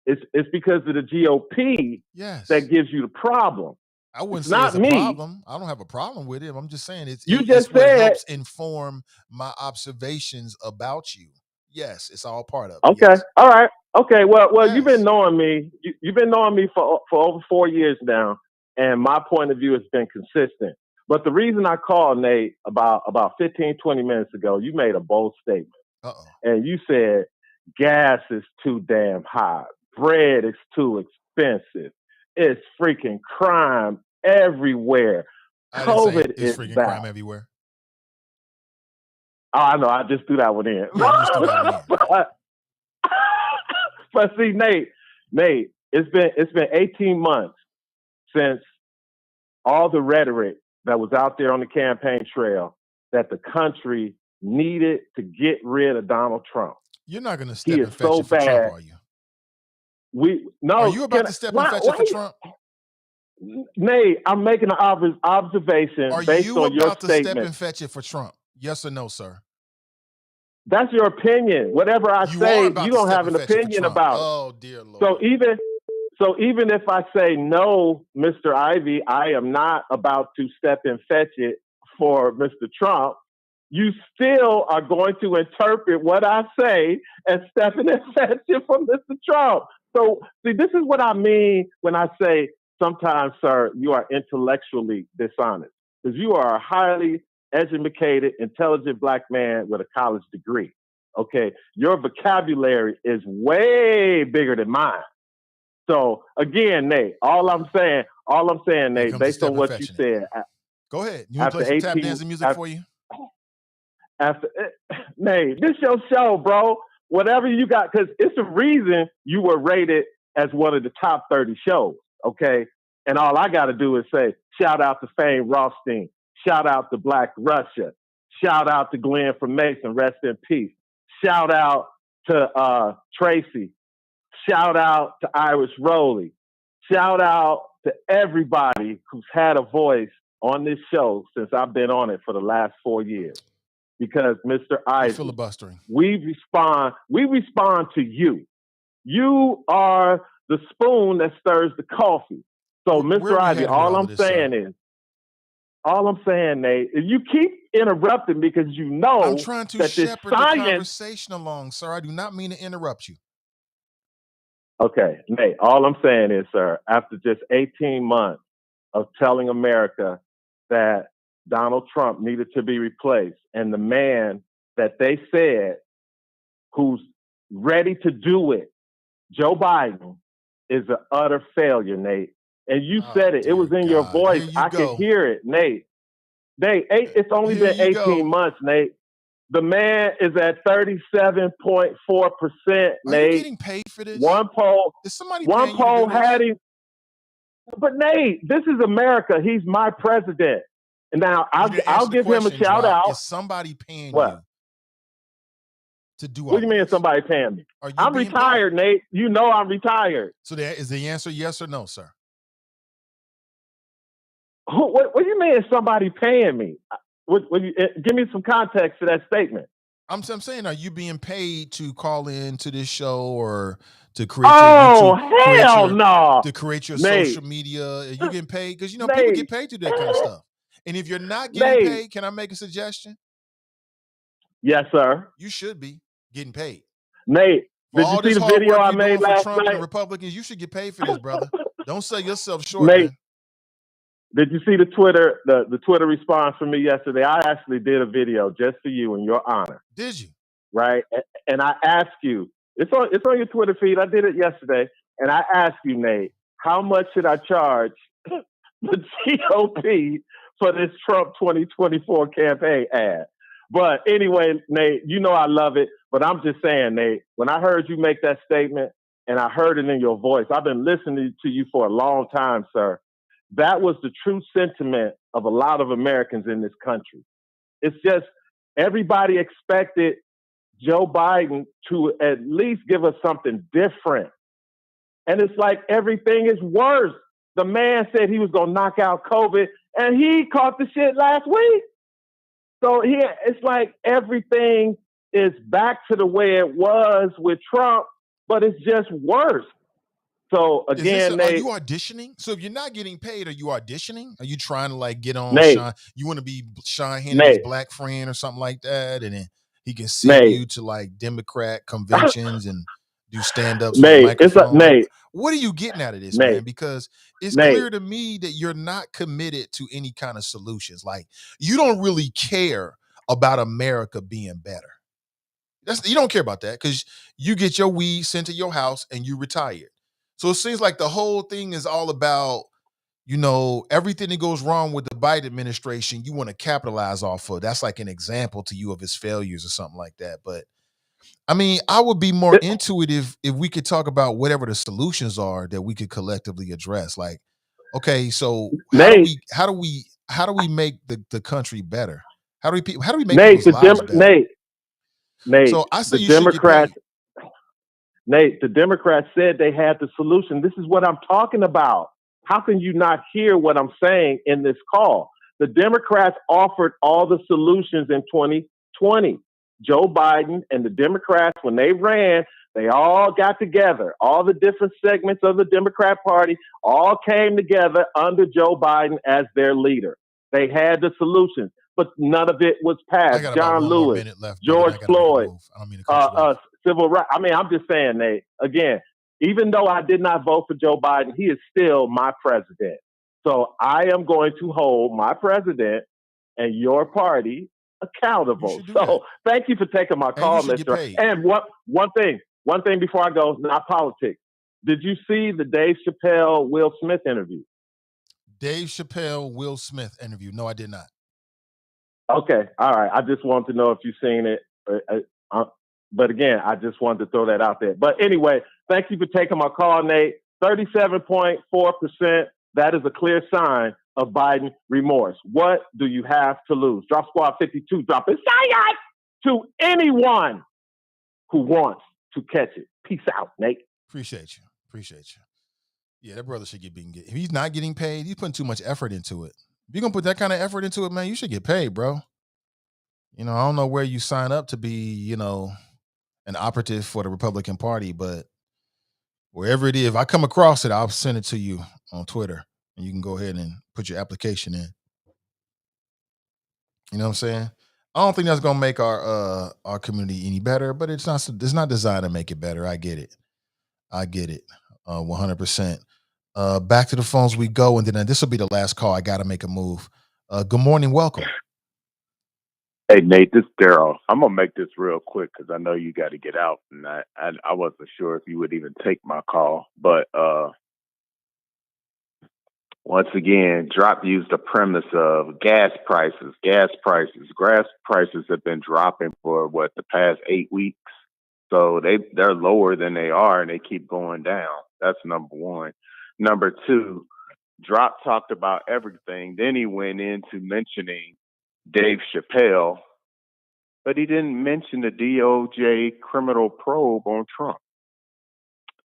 it's because of the GOP that gives you the problem. I wouldn't say it's a problem. I don't have a problem with it. I'm just saying it helps inform my observations about you. Yes, it's all part of it. Okay, yes. All right. Okay, well, yes. You've been knowing me. You've been knowing me for over 4 years now, and my point of view has been consistent. But the reason I called, Nate, about 15, 20 minutes ago, you made a bold statement. And you said, gas is too damn high. Bread is too expensive. It's freaking crime everywhere. COVID is freaking back. Crime everywhere. I know. I just threw that one in. Yeah, you just threw that one in. But see, Nate, it's been 18 months since all the rhetoric that was out there on the campaign trail that the country needed to get rid of Donald Trump. You're not going to He step is and fetch so it for bad. Trump, are you? Are you about to step and fetch it for Trump? Nate, I'm making an observation based on your statement. Are you about to step and fetch it for Trump? Yes or no, sir? That's your opinion. Whatever I say, you don't have an opinion about. Oh, dear Lord. So even if I say no, Mr. Ivy, I am not about to step and fetch it for Mr. Trump, you still are going to interpret what I say as stepping and fetching for Mr. Trump. So, see, this is what I mean when I say sometimes, sir, you are intellectually dishonest. Because you are a highly educated, intelligent black man with a college degree. Okay? Your vocabulary is way bigger than mine. So, again, Nate, all I'm saying, Nate, based on what you said. Go ahead. You want to play some tap dancing music for you? Nate, this your show, bro. Whatever you got, because it's a reason you were rated as one of the top 30 shows, okay? And all I got to do is say, shout out to Fame Rothstein. Shout out to Black Russia. Shout out to Glenn from Mason. Rest in peace. Shout out to Tracy. Shout out to Irish Rowley. Shout out to everybody who's had a voice on this show since I've been on it for the last 4 years. Because Mr. Ivy, filibustering. We respond to you. You are the spoon that stirs the coffee. So, Mr. Ivy, all I'm saying, Nate, is you keep interrupting because you know I'm trying to shepherd the conversation along, sir. I do not mean to interrupt you. Okay, Nate, all I'm saying is, sir, after just 18 months of telling America that Donald Trump needed to be replaced, and the man that they said who's ready to do it, Joe Biden, is an utter failure, Nate. And you said it. It was in your voice. I could hear it, Nate. It's only been 18 months, Nate. The man is at 37.4%, Nate. Are you getting paid for this? One poll. Is somebody one poll had him. But Nate, this is America. He's my president. And now I'll give him a shout out. Is somebody paying you to do all What do you mean somebody paying me? I'm retired, paid? Nate. You know I'm retired. So is the answer yes or no, sir? What do you mean somebody paying me? Give me some context to that statement. I'm saying, are you being paid to call in to this show or to create your YouTube? Hell no. To create your social media? Are you getting paid? Because, people get paid to do that kind of stuff. And if you're not getting paid, can I make a suggestion? Yes, sir. You should be getting paid. Nate, did you see the video I made last Trump night? And Republicans, you should get paid for this, brother. Don't sell yourself short, Nate, man. Did you see the Twitter response from me yesterday? I actually did a video just for you in your honor. Did you? Right? And I asked you, it's on your Twitter feed. I did it yesterday. And I asked you, Nate, how much should I charge the GOP for this Trump 2024 campaign ad? But anyway, Nate, I love it. But I'm just saying, Nate, when I heard you make that statement and I heard it in your voice, I've been listening to you for a long time, sir. That was the true sentiment of a lot of Americans in this country. It's just everybody expected Joe Biden to at least give us something different. And it's like everything is worse. The man said he was going to knock out COVID, and he caught the shit last week. So it's like everything is back to the way it was with Trump, but it's just worse. So again, Nate, are you auditioning? So if you're not getting paid, are you auditioning? Are you trying to get on Nate, Sean? You want to be Sean Hannity's black friend or something like that, and then he can send you to Democrat conventions and do stand-ups. Nate, Nate, what are you getting out of this, man? Because it's clear to me that you're not committed to any kind of solutions. You don't really care about America being better. You don't care about that because you get your weed sent to your house and you retired. So it seems like the whole thing is all about everything that goes wrong with the Biden administration, you want to capitalize off of. That's like an example to you of his failures or something like that. But I mean, I would be more into it if we could talk about whatever the solutions are that we could collectively address. Like, okay, so how do we make the country better? How do we make people's lives better? Nate, So I say the you should get Democrats, paid. Nate, the Democrats said they had the solution. This is what I'm talking about. How can you not hear what I'm saying in this call? The Democrats offered all the solutions in 2020. Joe Biden and the Democrats, when they ran, they all got together. All the different segments of the Democrat Party all came together under Joe Biden as their leader. They had the solutions, but none of it was I passed. got about John one more Lewis, minute left, brother. George I gotta make a Floyd, move. I don't mean to cut you off. civil rights. I mean, I'm just saying, Nate, again, even though I did not vote for Joe Biden, he is still my president. So I am going to hold my president and your party accountable. So thank you for taking my call, Mr. And one thing before I go, not politics. Did you see the Dave Chappelle, Will Smith interview? Dave Chappelle, Will Smith interview. No, I did not. Okay. All right. I just wanted to know if you've seen it. But again, I just wanted to throw that out there. But anyway, thank you for taking my call, Nate. 37.4%. That is a clear sign of Biden remorse. What do you have to lose? Drop Squad 52, drop it to anyone who wants to catch it. Peace out, Nate. Appreciate you. Yeah, that brother should if he's not getting paid, he's putting too much effort into it. If you're going to put that kind of effort into it, man, you should get paid, bro. I don't know where you sign up to be, an operative for the Republican Party, but wherever it is, if I come across it, I'll send it to you on Twitter, and you can go ahead and put your application in. You know what I'm saying? I don't think that's gonna make our community any better, but it's not designed to make it better. I get it. 100%. Back to the phones we go, and then this will be the last call. I got to make a move. Good morning, welcome. Hey, Nate, this is Daryl. I'm going to make this real quick because I know you got to get out, and I wasn't sure if you would even take my call. But once again, Drop used the premise of gas prices. Gas prices have been dropping for, the past 8 weeks. So they're lower than they are, and they keep going down. That's number one. Number two, Drop talked about everything. Then he went into mentioning Dave Chappelle, but he didn't mention the DOJ criminal probe on Trump.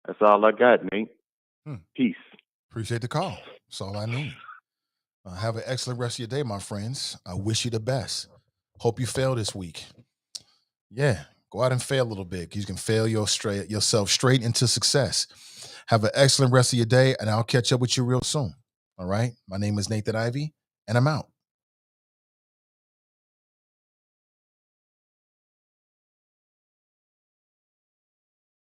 That's all I got, Nate. Peace. Appreciate the call. That's all I need. Have an excellent rest of your day, my friends. I wish you the best. Hope you fail this week. Yeah, go out and fail a little bit. You can fail yourself straight into success. Have an excellent rest of your day, and I'll catch up with you real soon. All right? My name is Nathan Ivy, and I'm out.